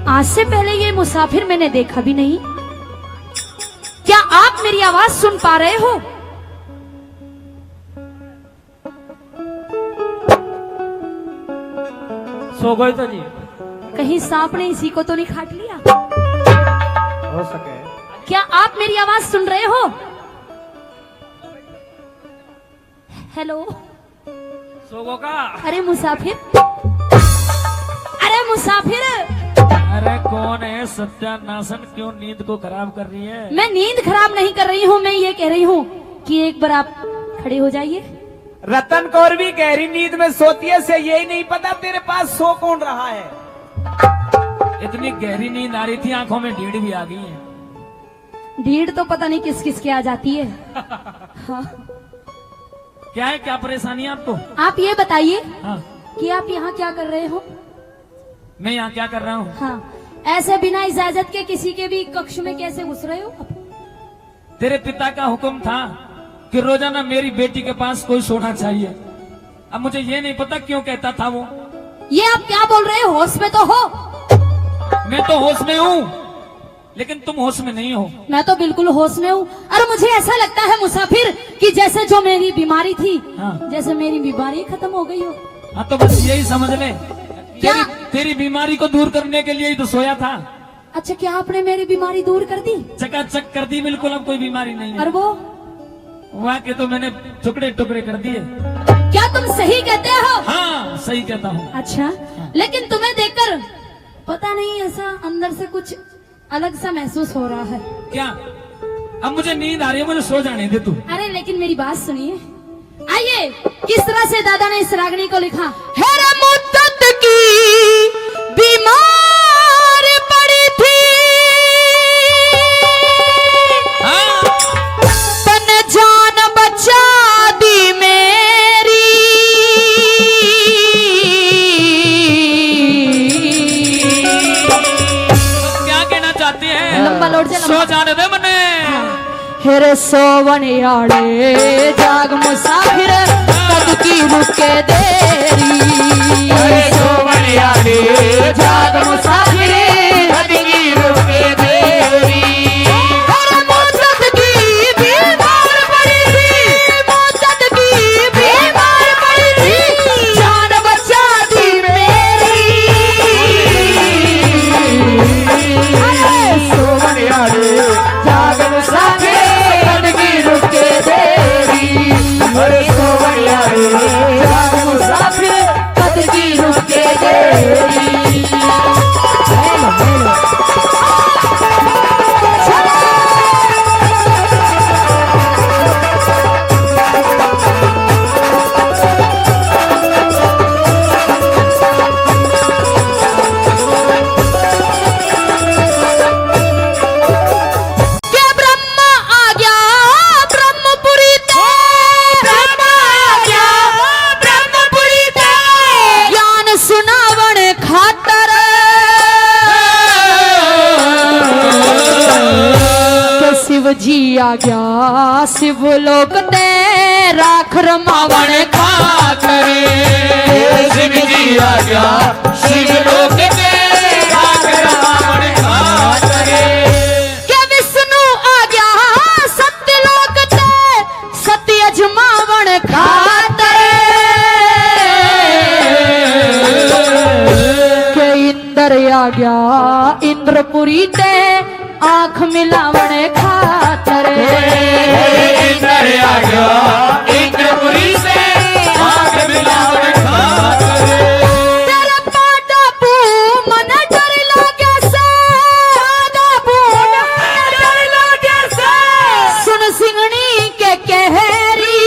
Speaker 1: आज से पहले ये मुसाफिर मैंने देखा भी नहीं। क्या आप मेरी आवाज सुन पा रहे हो?
Speaker 3: सो गए तो जी?
Speaker 1: कहीं सांप ने इसी को तो नहीं काट लिया?
Speaker 3: हो सके।
Speaker 1: क्या आप मेरी आवाज सुन रहे हो? हेलो?
Speaker 3: सोगो का?
Speaker 1: अरे मुसाफिर, अरे मुसाफिर,
Speaker 2: अरे कौन है? सत्यानाशन क्यों नींद को खराब कर रही है?
Speaker 1: मैं नींद खराब नहीं कर रही हूँ, मैं ये कह रही हूँ कि एक बार आप खड़े हो जाइए।
Speaker 3: रतन कौर भी गहरी नींद में सोती है, से यही नहीं पता तेरे पास सो कौन रहा है।
Speaker 2: इतनी गहरी नींद आ रही थी, आंखों में ढीढ़ भी आ गई है।
Speaker 1: ढीढ़ तो पता नहीं किस किस के आ जाती है। हाँ।
Speaker 2: क्या है, क्या परेशानी है आपको?
Speaker 1: आप ये बताइए
Speaker 2: हाँ,
Speaker 1: कि आप यहाँ क्या कर रहे हो?
Speaker 2: मैं यहाँ क्या कर रहा हूँ?
Speaker 1: हाँ, ऐसे बिना इजाजत के किसी के भी कक्ष में कैसे घुस रहे हो?
Speaker 2: तेरे पिता का हुक्म था कि रोजाना मेरी बेटी के पास कोई सोना चाहिए। अब मुझे ये नहीं पता क्यों कहता था वो।
Speaker 1: ये आप क्या बोल रहे हो? होश में तो हो?
Speaker 2: मैं तो होश में हूँ, लेकिन तुम होश में नहीं हो।
Speaker 1: मैं तो बिल्कुल होश में हूँ। और मुझे ऐसा लगता है मुसाफिर कि जैसे जो मेरी बीमारी थी,
Speaker 2: हाँ।
Speaker 1: जैसे मेरी बीमारी खत्म हो गई हो।
Speaker 2: हाँ, तो बस यही समझ ले।
Speaker 1: क्या?
Speaker 2: तेरी बीमारी को दूर करने के लिए ही तो सोया था।
Speaker 1: अच्छा, क्या आपने मेरी बीमारी दूर कर दी?
Speaker 2: चकाचक कर दी, बिल्कुल अब कोई बीमारी नहीं है।
Speaker 1: और वो
Speaker 2: वहाँ के तो मैंने टुकड़े टुकड़े कर दिए।
Speaker 1: क्या तुम सही कहते हो?
Speaker 2: हाँ, सही कहता हूँ।
Speaker 1: अच्छा, लेकिन तुम्हें देखकर पता नहीं ऐसा अंदर से कुछ अलग सा महसूस हो रहा है।
Speaker 2: क्या? अब मुझे नींद आ रही है, मुझे सो जाने दे तू।
Speaker 1: अरे लेकिन मेरी बात सुनिए। आइए, किस तरह से दादा ने इस रागनी को लिखा। हेरा मुद्दत की बीमार पड़ी थी,
Speaker 2: हाँ?
Speaker 1: तन जान बचा दी मेरी।
Speaker 2: क्या कहना चाहते हैं?
Speaker 1: लंबा लौट जा,
Speaker 2: सो जाने दे मने।
Speaker 1: हेरे सोवन याड़े जाग मुसाफिर कद की रुके देरी।
Speaker 4: अरे सोवनियारी जाग मुसाफिर कद की रुके देरी।
Speaker 1: हेरे मुद्दत की बीमार पड़ी थी, मुद्दत की बीमार पड़ी थी, जान बचा दी मेरी।
Speaker 4: अरे सोवनियारी जाग मुसाफिर कद की रुके देरी। अरे सोवनियारी जाग मुसाफिर कद की रुके देरी।
Speaker 1: आ गया शिवलोक ते राख रमावण
Speaker 2: खातर शिव जी आ गया शिवलोक ते राख रमावण खातर
Speaker 1: के विष्णु आ गया सत्यलोक ते सत्य अजमावण खातर के इंद्र आ गया इंद्रपुरी ते आंख मिलावण खातर
Speaker 2: इंद्र आ गया इंद्रपुरी से आंख मिलावण खातर
Speaker 1: तेरा पाटापू मन डर लाग्या से पाटापू मन डर लाग्या से सुन सिंगनी के कहरी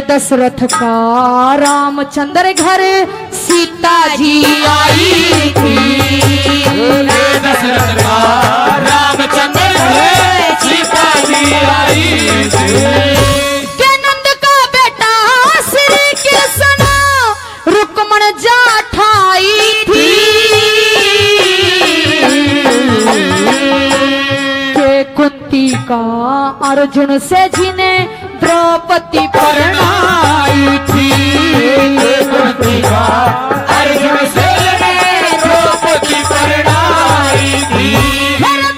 Speaker 1: दशरथ का रामचंद्र घर सीता जी आई थी
Speaker 2: दशरथ का रामचंद्र घर सीता जी आई थी
Speaker 1: के नंद का बेटा श्री कृष्ण रुक्मण जाठाई थी के कुंती का अर्जुन से जिन्हें द्रौपदी परणाई थी
Speaker 2: कुंती का अर्जुन से द्रौपदी परणाई थी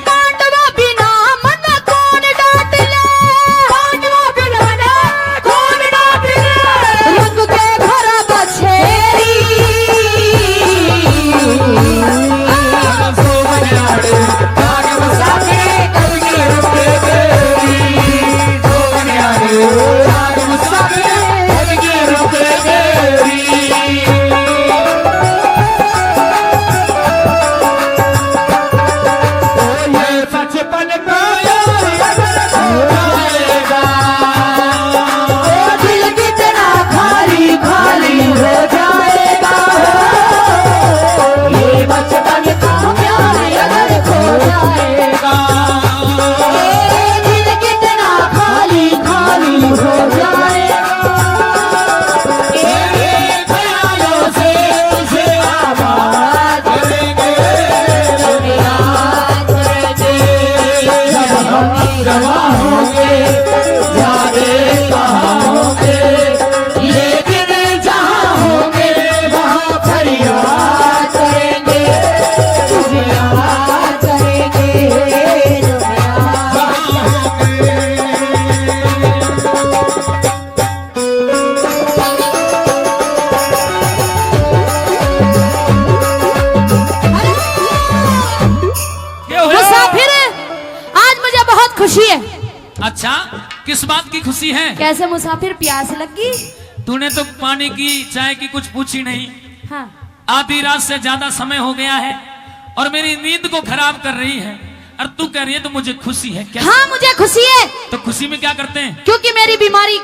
Speaker 1: पांडवा बिना मन कौन डांट ले पांडवा बिना मन कौन डांट ले रंग के घर बछेरी खुशी है।
Speaker 2: अच्छा, किस बात की खुशी है?
Speaker 1: कैसे मुसाफिर, प्यास लगी?
Speaker 2: तूने तो पानी की चाय की कुछ पूछी नहीं।
Speaker 1: हाँ।
Speaker 2: आधी रात से ज्यादा समय हो गया है और मेरी नींद को खराब कर रही है, और तू कह रही है तो मुझे खुशी है। कैसे?
Speaker 1: हाँ मुझे खुशी है।
Speaker 2: तो खुशी में क्या करते हैं?
Speaker 1: क्योंकि मेरी बीमारी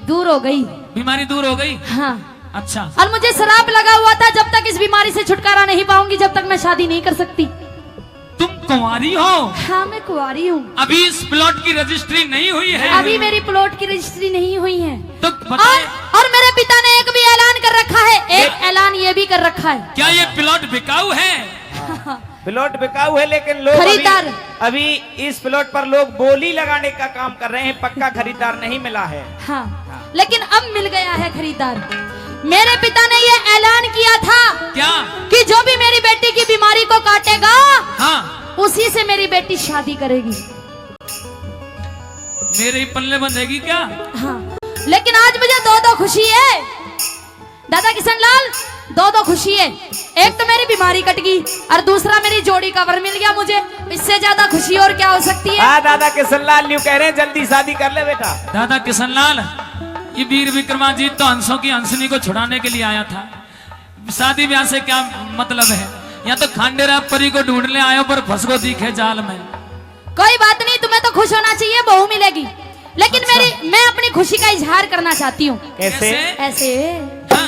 Speaker 1: दूर हो गई।
Speaker 2: बीमारी दूर हो गई?
Speaker 1: हाँ।
Speaker 2: अच्छा।
Speaker 1: और मुझे शराब लगा हुआ था, जब तक इस बीमारी से छुटकारा नहीं पाऊंगी जब तक मैं शादी नहीं कर सकती।
Speaker 2: तुम कुंवारी हो?
Speaker 1: हाँ मैं कुंवारी हूँ।
Speaker 2: अभी इस प्लॉट की रजिस्ट्री नहीं हुई है?
Speaker 1: अभी मेरी प्लॉट की रजिस्ट्री नहीं हुई है।
Speaker 2: तो बताइए।
Speaker 1: और मेरे पिता ने एक भी ऐलान कर रखा है, एक ऐलान ये भी कर रखा है।
Speaker 2: क्या ये प्लॉट बिकाऊ है?
Speaker 3: प्लॉट बिकाऊ है, लेकिन लोग
Speaker 1: खरीदार।
Speaker 3: अभी इस प्लॉट पर लोग बोली लगाने का काम कर रहे हैं, पक्का खरीदार नहीं मिला है।
Speaker 1: हाँ, लेकिन अब मिल गया है खरीदार। मेरे पिता ने ये ऐलान किया था
Speaker 2: क्या?
Speaker 1: कि जो भी मेरी बेटी की बीमारी को काटेगा,
Speaker 2: हाँ,
Speaker 1: उसी से मेरी बेटी शादी करेगी।
Speaker 2: मेरे ही पल्ले बंधेगी क्या?
Speaker 1: हाँ, लेकिन आज मुझे दो खुशी है दादा किशन लाल, दो खुशी है। एक तो मेरी बीमारी कट गई और दूसरा मेरी जोड़ी का वर मिल गया मुझे। इससे ज्यादा खुशी और क्या हो सकती है?
Speaker 3: हाँ, दादा किशनलाल न्यू कह रहे हैं जल्दी शादी कर ले बेटा।
Speaker 2: दादा किशनलाल, ये वीर विक्रमाजीत तो हंसों की हंसनी को छुड़ाने के लिए आया था। शादी ब्याह से क्या मतलब है? यहाँ तो खांडेरा परी को ढूंढने आयो पर फंस को दिखे जाल में।
Speaker 1: कोई बात नहीं, तुम्हें तो खुश होना चाहिए, बहू मिलेगी। लेकिन
Speaker 2: अच्छा।
Speaker 1: मैं अपनी खुशी का इजहार करना चाहती हूँ।
Speaker 3: कैसे?
Speaker 1: ऐसे
Speaker 2: हाँ।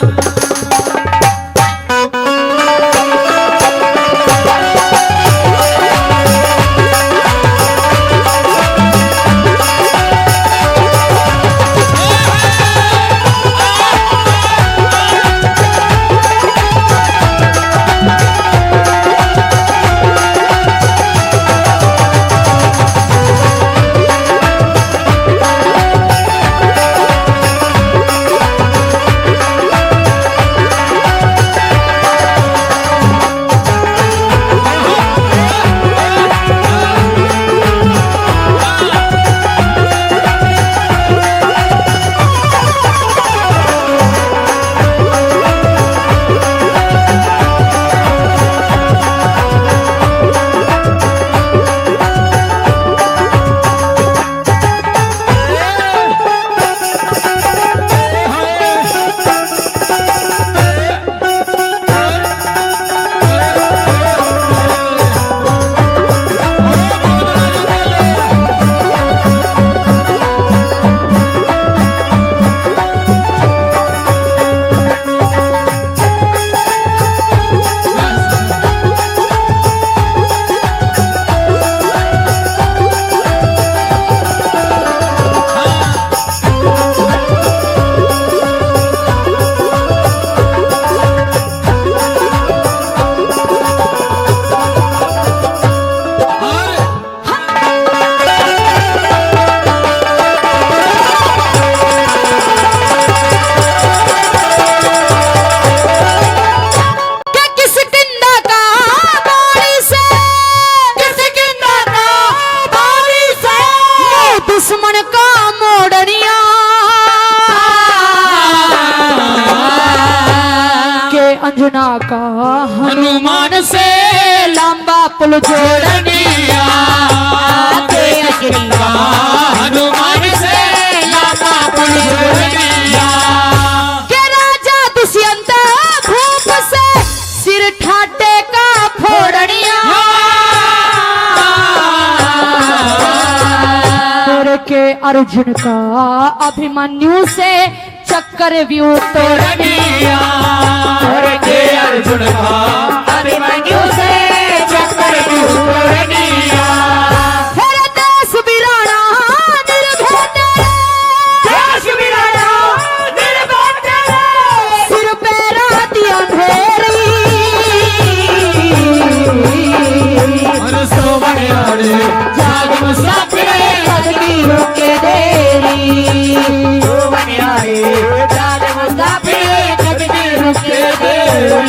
Speaker 1: अंजना का
Speaker 2: हनुमान से
Speaker 1: लंबा पुल जोड़निया
Speaker 2: हनुमान से
Speaker 1: लंबा पुल जोड़निया के राजा दुष्यंत भूप से सिर ठाटे का फोड़निया के अर्जुन का अभिमन्यु से चक्कर व्यू तोड़निया
Speaker 4: के अर्जुन का अभिमन्यु से चक्कर व्यू तोड़निया
Speaker 1: फिर देश बिराना निर्भय
Speaker 4: देश बिराना निर्भय
Speaker 1: सिर पे रात अंधेरी
Speaker 2: और सोमयारे
Speaker 1: जाग मुसाफिर तकदीरों के देरी जाग मुसाफिर तकदीरों के देरी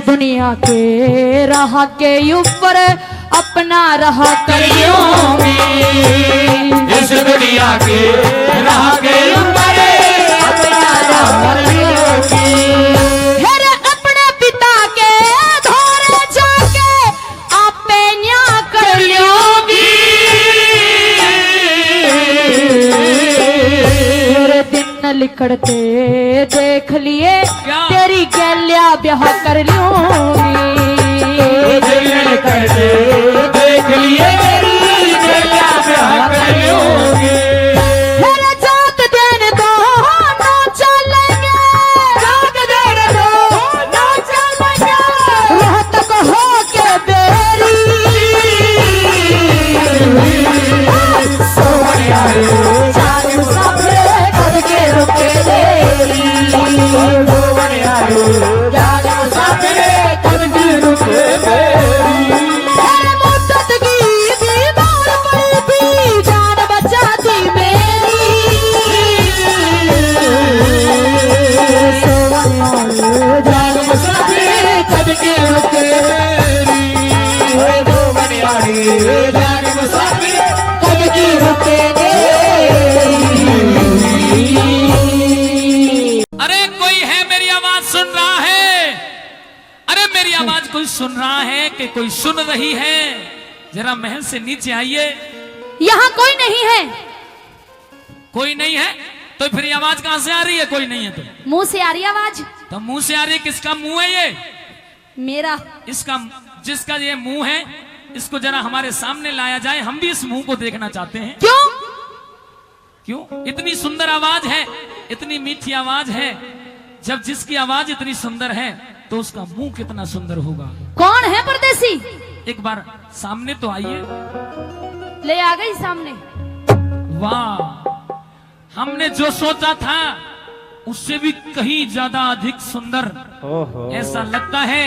Speaker 1: दुनिया के राह के ऊपर अपना राह कर
Speaker 4: इस दुनिया के राह के ऊपर अपना राह
Speaker 1: लिखते देख लिए
Speaker 2: क्या?
Speaker 1: तेरी गैलिया ब्याह कर लूंगी।
Speaker 4: दिल करते देख लिए तेरी गैया ब्याह कर लूंगी।
Speaker 1: फिर जात देने दो ना चलेंगे,
Speaker 4: जात देने दो ना चलेंगे।
Speaker 1: रोहतक हो के बेरी
Speaker 4: सोनिया रे
Speaker 1: जान मुसाफिर करके रुके देरी।
Speaker 4: सोनिया रे
Speaker 1: जान मुसाफिर
Speaker 4: करके रुके बेरी।
Speaker 1: तेरे मुद्दत की दीवार पर भी जान बचाती मेरी।
Speaker 4: जान मुसाफिर करके रुके बेरी। सोनिया रे जान मुसाफिर करके रुके
Speaker 2: अरे कोई है मेरी आवाज सुन रहा है? अरे मेरी आवाज कोई सुन रहा है कि कोई सुन रही है? जरा महल से नीचे आइए।
Speaker 1: यहाँ कोई नहीं है।
Speaker 2: कोई नहीं है तो फिर ये आवाज कहां से आ रही है? कोई नहीं है तो
Speaker 1: मुंह से आ रही आवाज
Speaker 2: तो मुंह से आ रही है। किसका मुंह है ये?
Speaker 1: मेरा।
Speaker 2: इसका, जिसका ये मुंह है, इसको जरा हमारे सामने लाया जाए। हम भी इस मुंह को देखना चाहते हैं।
Speaker 1: क्यों?
Speaker 2: क्यों? इतनी सुंदर आवाज है, इतनी मीठी आवाज है। जब जिसकी आवाज इतनी सुंदर है तो उसका मुंह कितना सुंदर होगा।
Speaker 1: कौन है परदेसी?
Speaker 2: एक बार सामने तो आइए।
Speaker 1: ले आ गई सामने।
Speaker 2: वाह, हमने जो सोचा था उससे भी कहीं ज्यादा अधिक सुंदर। ऐसा लगता है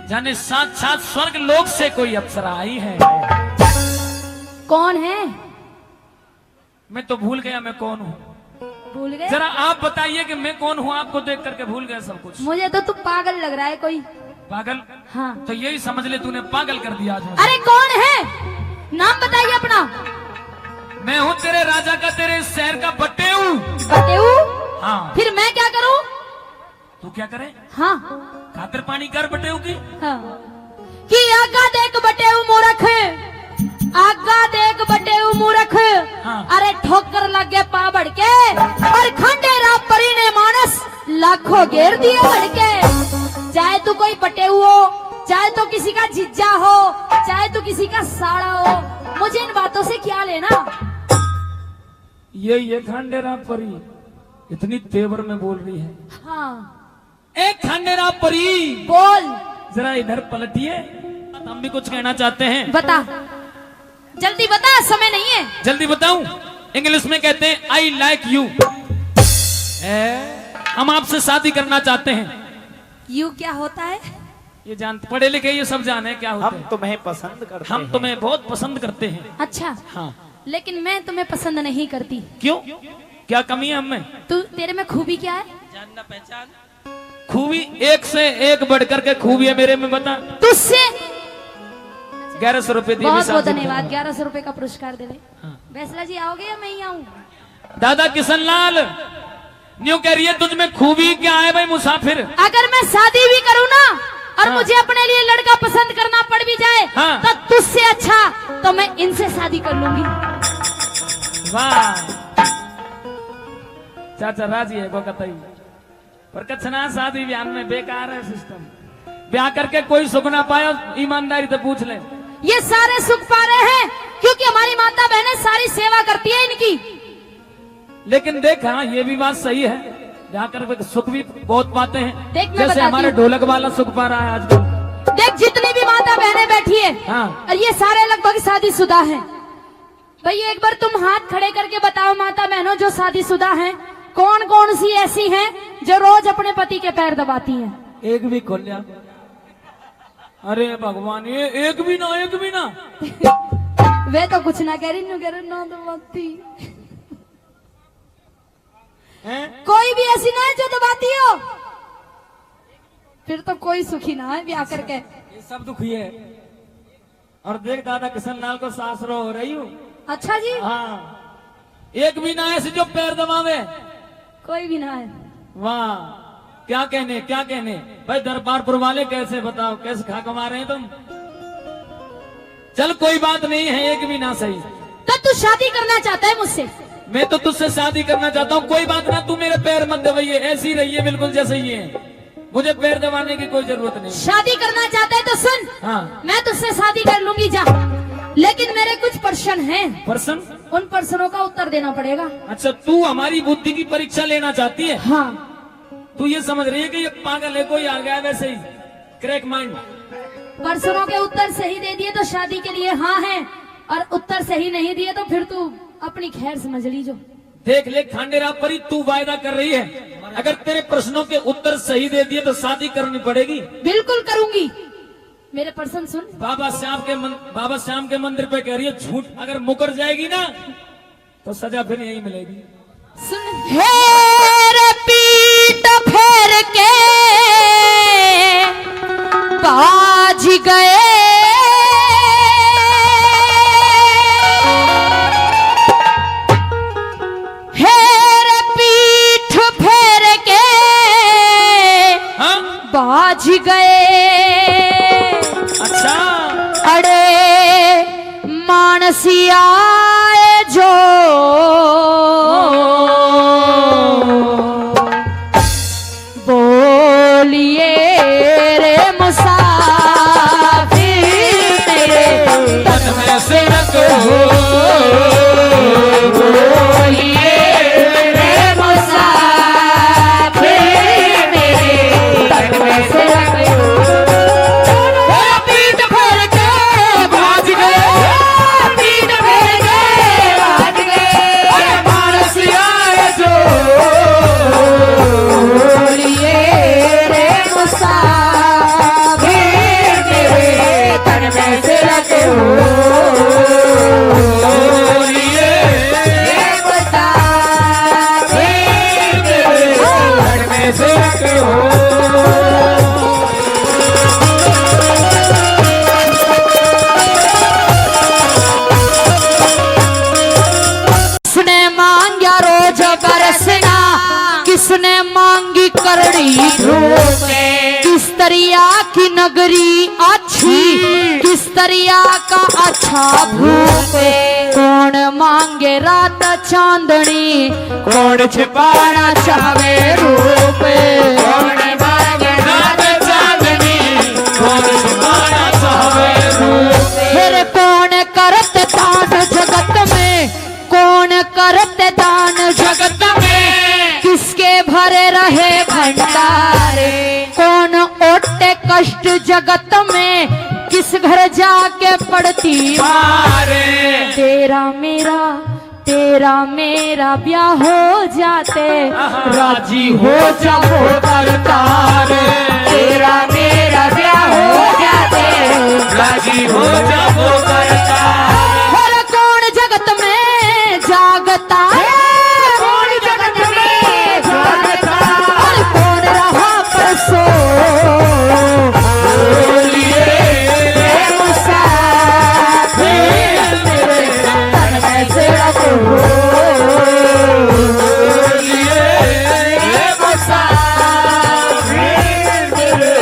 Speaker 2: जाने साक्षात स्वर्ग लोक से कोई अप्सरा आई है।
Speaker 1: कौन है?
Speaker 2: मैं तो भूल गया मैं कौन हूँ।
Speaker 1: भूल गए?
Speaker 2: जरा आप बताइए कि मैं कौन हूँ। आपको देख करके भूल गया सब कुछ।
Speaker 1: मुझे तो तू पागल लग रहा है कोई।
Speaker 2: पागल?
Speaker 1: हाँ।
Speaker 2: तो यही समझ ले तूने पागल कर दिया आज मुझे।
Speaker 1: अरे कौन है? नाम बताइए अपना।
Speaker 2: मैं हूँ तेरे राजा का, तेरे इस शहर का बटेऊ।
Speaker 1: बटेऊ?
Speaker 2: हाँ।
Speaker 1: फिर मैं क्या करूं?
Speaker 2: तू क्या करे?
Speaker 1: हाँ
Speaker 2: खातिर पानी कर बटेऊ की।
Speaker 1: हाँ। कि आगा देख बटेऊ मूर्ख, आगा देख बटेऊ मूर्ख।
Speaker 2: हाँ।
Speaker 1: अरे ठोकर लग गए पा बढ़ के, और खंडेरा परी ने मानस लाखों घेर दिए बढ़ के। चाहे तू कोई बटेऊ हो, चाहे तो किसी का जिज्जा हो, चाहे तू किसी का साड़ा हो, मुझे इन बातों से क्या लेना।
Speaker 2: ये खंडेरा परी इतनी तेवर में बोल रही है।
Speaker 1: हाँ
Speaker 2: एक खंडेरा परी,
Speaker 1: बोल।
Speaker 2: जरा इधर पलटिए, हम भी कुछ कहना चाहते हैं।
Speaker 1: बता, जल्दी बता, समय नहीं है।
Speaker 2: जल्दी बताऊं? इंग्लिश में कहते हैं आई लाइक यू। हम आपसे शादी करना चाहते हैं।
Speaker 1: यू क्या होता है?
Speaker 2: ये जानते, पढ़े लिखे ये सब जाने क्या होता
Speaker 4: हम
Speaker 2: है।
Speaker 4: तुम्हें पसंद करते
Speaker 2: हम
Speaker 4: हैं।
Speaker 2: तुम्हें बहुत पसंद करते हैं।
Speaker 1: अच्छा,
Speaker 2: हाँ।
Speaker 1: लेकिन मैं तुम्हें पसंद नहीं करती।
Speaker 2: क्यों? क्या कमी है हमें?
Speaker 1: तू, तेरे में खूबी क्या है?
Speaker 2: जानना पहचान। खूबी एक से एक बढ़ करके खूबी है मेरे में। बता।
Speaker 1: तुझसे
Speaker 2: 1100 रुपए दिए।
Speaker 1: बहुत बहुत धन्यवाद। 1100 रुपए का पुरस्कार दे दे।
Speaker 2: हाँ।
Speaker 1: फैसला जी आओगे या मैं ही आऊँ?
Speaker 2: दादा किशनलाल न्यू कह रही है तुझ में खूबी क्या है भाई मुसाफिर?
Speaker 1: अगर मैं शादी भी करूँ ना और
Speaker 2: हाँ।
Speaker 1: मुझे अपने लिए लड़का पसंद करना पड़ भी जाए,
Speaker 2: हाँ।
Speaker 1: तो तुझसे अच्छा तो मैं इनसे शादी कर लूंगी।
Speaker 2: वाह, चाचा राजी है को कतई, पर कछना शादी ब्याह में बेकार है सिस्टम। ब्याह करके कोई सुख ना पाए, ईमानदारी से पूछ ले।
Speaker 1: ये सारे सुख पा रहे हैं क्योंकि हमारी माता बहनें सारी सेवा करती है इनकी।
Speaker 2: लेकिन देख, हाँ ये भी बात सही है, ब्याह करके सुख भी बहुत पाते हैं।
Speaker 1: देख, मैं
Speaker 2: जैसे
Speaker 1: बताती
Speaker 2: हमारे
Speaker 1: हूँ।
Speaker 2: ढोलक वाला सुख पा रहा है आजकल।
Speaker 1: देख, जितनी भी माता बहनें बैठी है,
Speaker 2: हाँ।
Speaker 1: और ये सारे लगभग शादीशुदा हैं। भाई एक बार तुम हाथ खड़े करके बताओ माता बहनों जो शादीशुदा हैं, कौन कौन सी ऐसी हैं जो रोज अपने पति के पैर दबाती हैं?
Speaker 2: एक भी खोल लिया। अरे भगवान, ये एक भी ना, एक भी ना।
Speaker 1: वे तो कुछ ना कह रही, ना दबाती। कोई भी ऐसी ना है जो दबाती हो? फिर तो कोई सुखी ना है ब्याह करके।
Speaker 2: ये सब दुखी है। और देख दादा किशनलाल को सासरो हो रही हूँ।
Speaker 1: अच्छा जी,
Speaker 2: हाँ, एक भी ना ऐसे जो पैर दबावे।
Speaker 1: कोई भी ना है।
Speaker 2: वाह, क्या कहने क्या कहने भाई। दरबारपुर वाले कैसे बताओ, कैसे खा कमा रहे हैं तुम। चल कोई बात नहीं है, एक भी ना सही।
Speaker 1: तो तू शादी करना चाहता है मुझसे?
Speaker 2: मैं तो तुझसे शादी करना चाहता हूँ। कोई बात ना, तू मेरे पैर मत दबाइए, ऐसी रहिए बिल्कुल जैसे ही है, मुझे पैर दबाने की कोई जरूरत नहीं।
Speaker 1: शादी करना चाहता है तो सुन,
Speaker 2: हाँ।
Speaker 1: मैं तुझसे शादी कर लूंगी जा, लेकिन मेरे कुछ प्रश्न हैं।
Speaker 2: प्रश्न?
Speaker 1: उन प्रश्नों का उत्तर देना पड़ेगा।
Speaker 2: अच्छा, तू हमारी बुद्धि की परीक्षा लेना चाहती है?
Speaker 1: हाँ।
Speaker 2: तू ये समझ रही है कि ये पागल है, कोई आ गया वैसे ही क्रैक माइंड।
Speaker 1: प्रश्नों के उत्तर सही दे दिए तो शादी के लिए हाँ है, और उत्तर सही नहीं दिए तो फिर तू अपनी खैर समझ लीजो।
Speaker 2: देख ले खांडेराव परी, तू वायदा कर रही है अगर तेरे प्रश्नों के उत्तर सही दे दिए तो शादी करनी पड़ेगी?
Speaker 1: बिल्कुल करूंगी। मेरे प्रश्न सुन।
Speaker 2: बाबा श्याम के मंदिर पे कह रही है झूठ, अगर मुकर जाएगी ना तो सजा फिर यही मिलेगी।
Speaker 1: सुन। हेर पीठ फेर के बाज गए, हेर पीठ फेर के
Speaker 2: हाँ?
Speaker 1: बाज गए।
Speaker 2: अच्छा।
Speaker 1: अरे मानसिया जो बोलिए रे मुसाफिर मेरे
Speaker 2: तन में से रखो,
Speaker 1: बोलिए रे मुसाफिर मेरे तन में से रखो। पीठ फेर के भाज गए, पीठ फेर के भाज गए।
Speaker 2: अरे मानसिया जो
Speaker 1: बोलिए रे मुसाफिर मेरे तन में से रखो।
Speaker 2: बोलिए
Speaker 1: रे मुसाफिर मेरे
Speaker 2: तन में से रखो।
Speaker 1: किसने मांगा रोज बरसना, किसने मांगी करड़ी धूप, किस तरिया की नगरी अच्छी, किस तरिया का अच्छा भूप। कौन मांगे रात चांदनी,
Speaker 4: कौन छिपाना
Speaker 1: चाहे रूप।
Speaker 4: कौन मांगे रात चांदनी, कौन छिपाना चाहे रूप।
Speaker 1: फिर कौन करत दान जगत में, कौन करत दान जगत में, किसके भरे रहे भंडारे। कौन ओटे कष्ट जगत में, किस घर जाके पड़ती
Speaker 4: मारे
Speaker 1: तेरा मेरा ब्याह हो जाते,
Speaker 4: राजी हो जाओ करतार।
Speaker 1: तेरा मेरा ब्याह हो जाते,
Speaker 4: राजी हो जाओ करतार।
Speaker 1: और कौन जगत में जागता है, कौन जगत में जागता, और कौन रहा परसों
Speaker 4: बोलिए
Speaker 1: रे मुसाफिर मेरे तन में से रखो।
Speaker 4: बोलिए रे मुसाफिर मेरे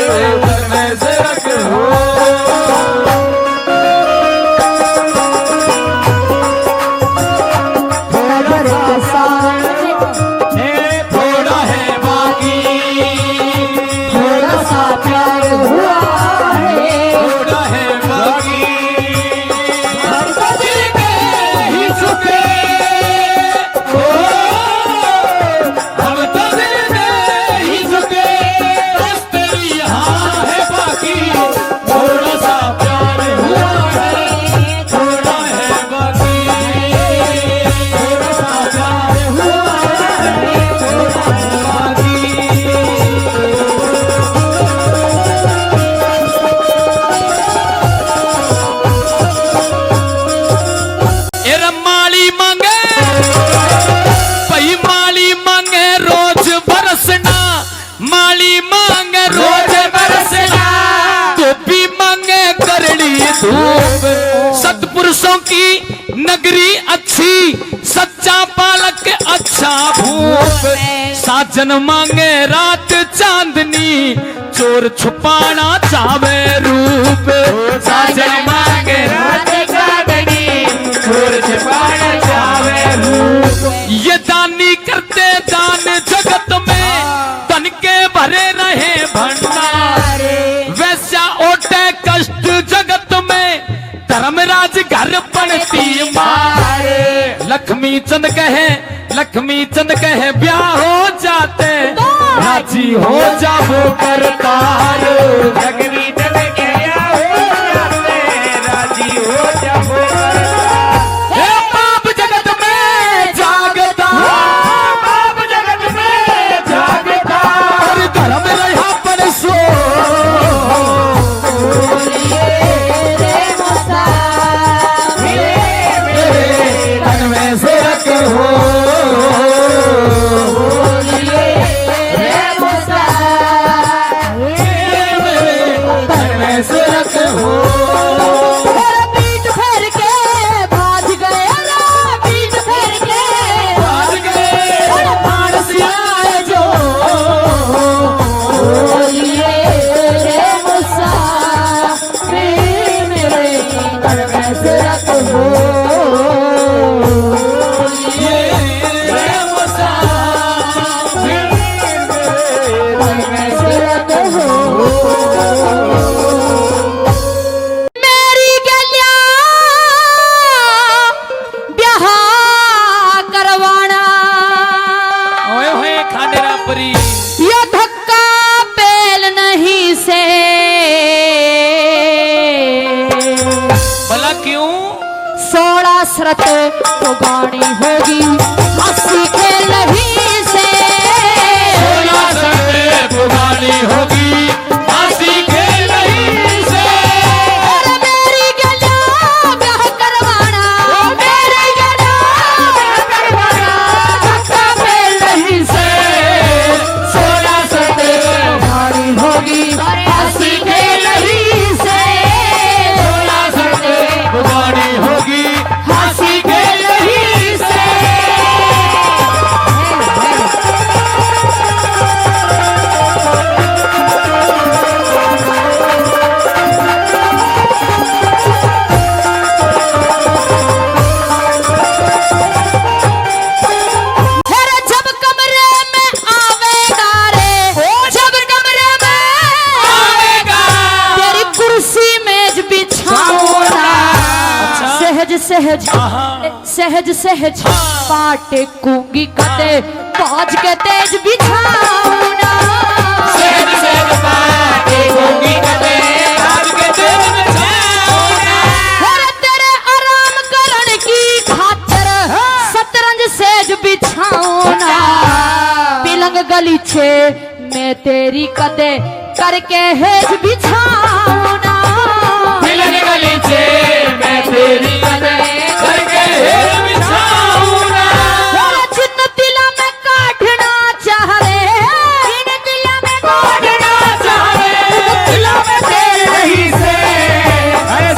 Speaker 4: तन में से रखो।
Speaker 1: नजर के सामने
Speaker 4: थोड़ा है बाकी,
Speaker 1: थोड़ा सा प्यार हुआ है,
Speaker 4: थोड़ा है बाकी। हम तो दिल में ही झुके, ओ, हम तो दिल में ही झुके, बस तेरी यहाँ है बाकी। थोड़ा सा प्यार हुआ है, थोड़ा है बाकी। थोड़ा सा प्यार हुआ है, थोड़ा है बाकी।
Speaker 2: एरा माली मांगे भाई, माली मांगे रोज बरसना, माली मांगे रोज बरसना, टोपी मांगे करड़ी धूप। सत्पुरुषों की नगरी अच्छी, सच्चा पालक अच्छा भूप। साजन मांगे रात चांदनी, चोर छुपाना चावे रूप।
Speaker 4: साजन मांगे रात चांदनी, चोर छिपाना चाहे रूप।
Speaker 2: तपस्या ओटे कष्ट जगत में धर्मराज घर पड़ती मारे। लक्ष्मी चंद कहे ब्याह हो जाते राजी हो जाओ करतार।
Speaker 3: लक्ष्मी चंद के ब्याह हो जाते राजी हो जाओ
Speaker 2: हे पाप जगत में जागता,
Speaker 4: बाप जगत में जागता,
Speaker 2: और धर्म रहा पर सो। तन में से रख हो तन में से रख हो।
Speaker 1: पीठ फेर के भाज गए ना, पीठ फेर के
Speaker 2: भाग गए फांसियाए जो,
Speaker 1: बोलिए रे मुसाफिर मेरे घर में से रख हो।
Speaker 2: ये रे मुसाफिर
Speaker 1: घर में से रख हो। मेरी गलिया ब्याह करवाना,
Speaker 2: ओए होए खानेरा परी।
Speaker 1: ये धक्का पेल नहीं से।
Speaker 2: भला क्यों?
Speaker 1: 16 शरत तो गानी होगी हंसी खेल ही से।
Speaker 2: पुरानी होगी फांसी के नहीं से।
Speaker 1: और मेरी गलिया ब्याह करवाना, मेरी गलिया ब्याह करवाना, धक्का पेल नहीं से। 16 शरत गानी होगी हंसी खेल ही से। 16 शरत
Speaker 2: पुरानी होगी
Speaker 1: हंसी खेल ही से। फिर जब कमरे में आवेगा रे, जब कमरे में आवेगा तेरी कुर्सी मेज बिछाऊंगा। सहज सहज सहज सहज पाटे कूंगी कटे बाज के तेज बिछाऊंगा।
Speaker 2: सहज सहज पाटे होगी कटे आज के दिन में छाऊंगा।
Speaker 1: फिर तेरे आराम करण की खातिर शतरंज सेज बिछाऊंगा। पिलंग गलीचे मैं तेरी कदे करके हेज बिछाऊंगा।
Speaker 2: मिलन गलीचे मैं तेरी कदे करके हेर बिछाऊंगा।
Speaker 1: जिन दिला में काटना चाह रे, जिन दिला में काटना चाह रे, दिला में तेल नहीं से।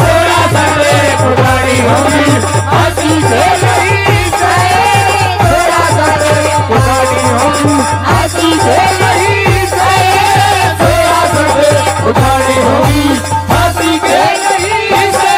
Speaker 2: 16 शरत पुरानी होगी
Speaker 1: हंसी से नहीं से। 16 शरत
Speaker 2: पुरानी होगी
Speaker 1: हंसी से नहीं से।
Speaker 2: 16 शरत पुरानी होगी फांसी के नहीं से।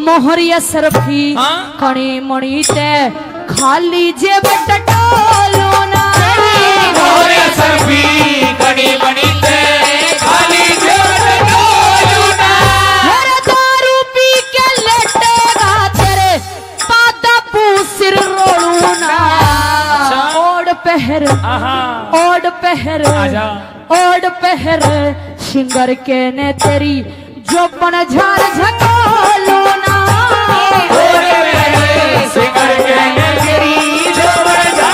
Speaker 1: मोहरिया सरफी
Speaker 2: हाँ?
Speaker 1: कणी मणि ते खाली जेब टटोलो ना।
Speaker 2: मोहरिया सरफी कड़ी बनी ते खाली जेब टटोलो ना।
Speaker 1: हर दारू पी के लेटेगा तेरे पादा सिर रोलू ना। ओढ़ पहर
Speaker 2: आहा
Speaker 1: ओढ़ पहर
Speaker 2: आजा।
Speaker 1: ओढ़ पहर सिंगर के ने तेरी जो बन झार झकोलो ना।
Speaker 2: सिंगर के ने तेरी जो बन झार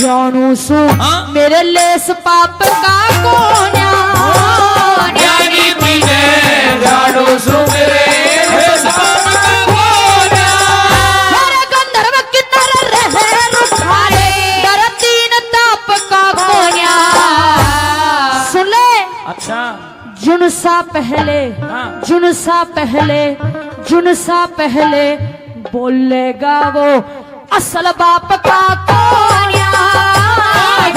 Speaker 1: जानू सु
Speaker 2: हाँ?
Speaker 1: मेरे लेस पाप का कोन्या
Speaker 2: ज्ञानी पीने जानो सुमेरे
Speaker 1: मेरे गंधर्व किन्नर रहे रुखारे डर तीन ताप का कोन्या सुन ले
Speaker 2: अच्छा
Speaker 1: जुनसा पहले
Speaker 2: हाँ।
Speaker 1: जुनसा पहले बोलेगा वो असल बाप का कोन्या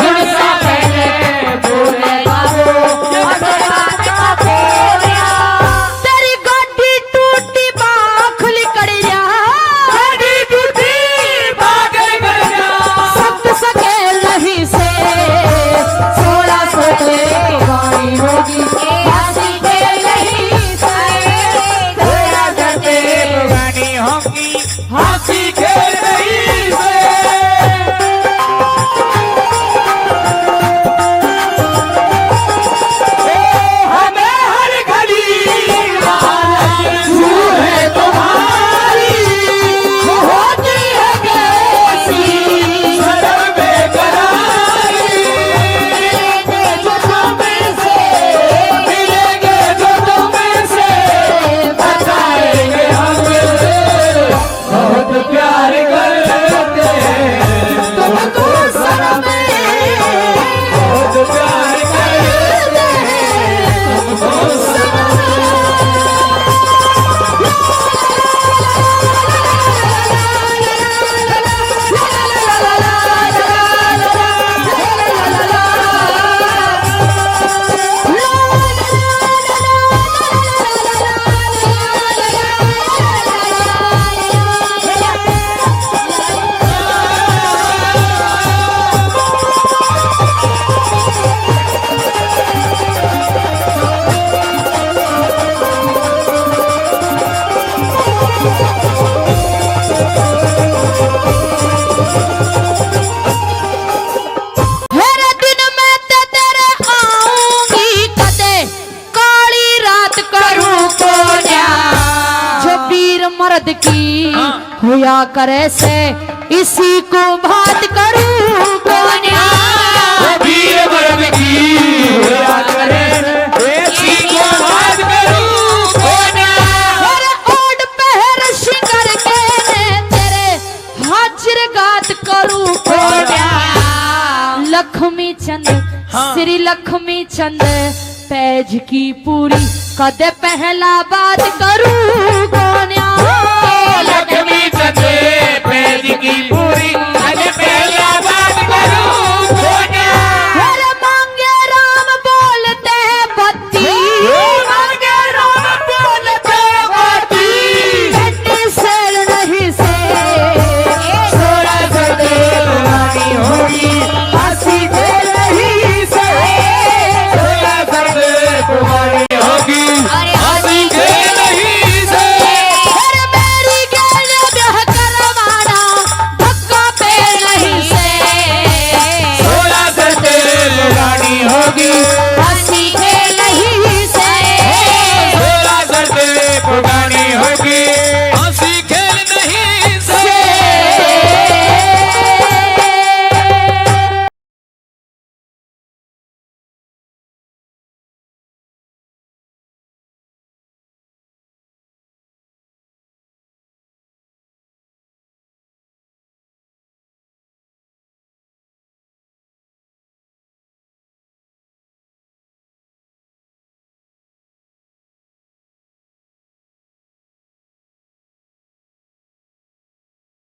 Speaker 1: जुनसा पहले बोलेगा वो असल बाप का कोन्या तेरी गाड़ी टूटी बाखुली कड़िया गाड़ी टूटी बाखुली कड़िया सत्य सके नहीं से 1600 पे गाड़ी होगी ऐसी के नहीं से थोड़ा करते
Speaker 3: गानी होगी
Speaker 2: हंसी खेल रही से हमें हर घड़ी आरज़ू है तुम्हारी होती है कैसी शर्म बेकरारी जो तुम्हें से मिलेंगे जो तुम्हें से बताएंगे हम बहुत प्यार करते हैं तुमको शर्म बहुत प्यार करते हैं तुमको शर्म
Speaker 1: हेरे दिन में ते तेरे आऊंगी कदे काली रात करूं कोन्या जो वीर मर्द की होया करे से इसी को बात करूं कोन्या
Speaker 2: वीर मर्द की होया करे ऐसी को बात करूं कोन्या
Speaker 1: हेरे ओढ़ पहर शिंगर के ने तेरे हाजिर गात करूं कोन्या लक्ष्मी चंद श्री लक्ष्मी चंद पैज की पूरी कदे पहला बात करूं कोन्या
Speaker 2: लक्ष्मी चंद पैज की पूरी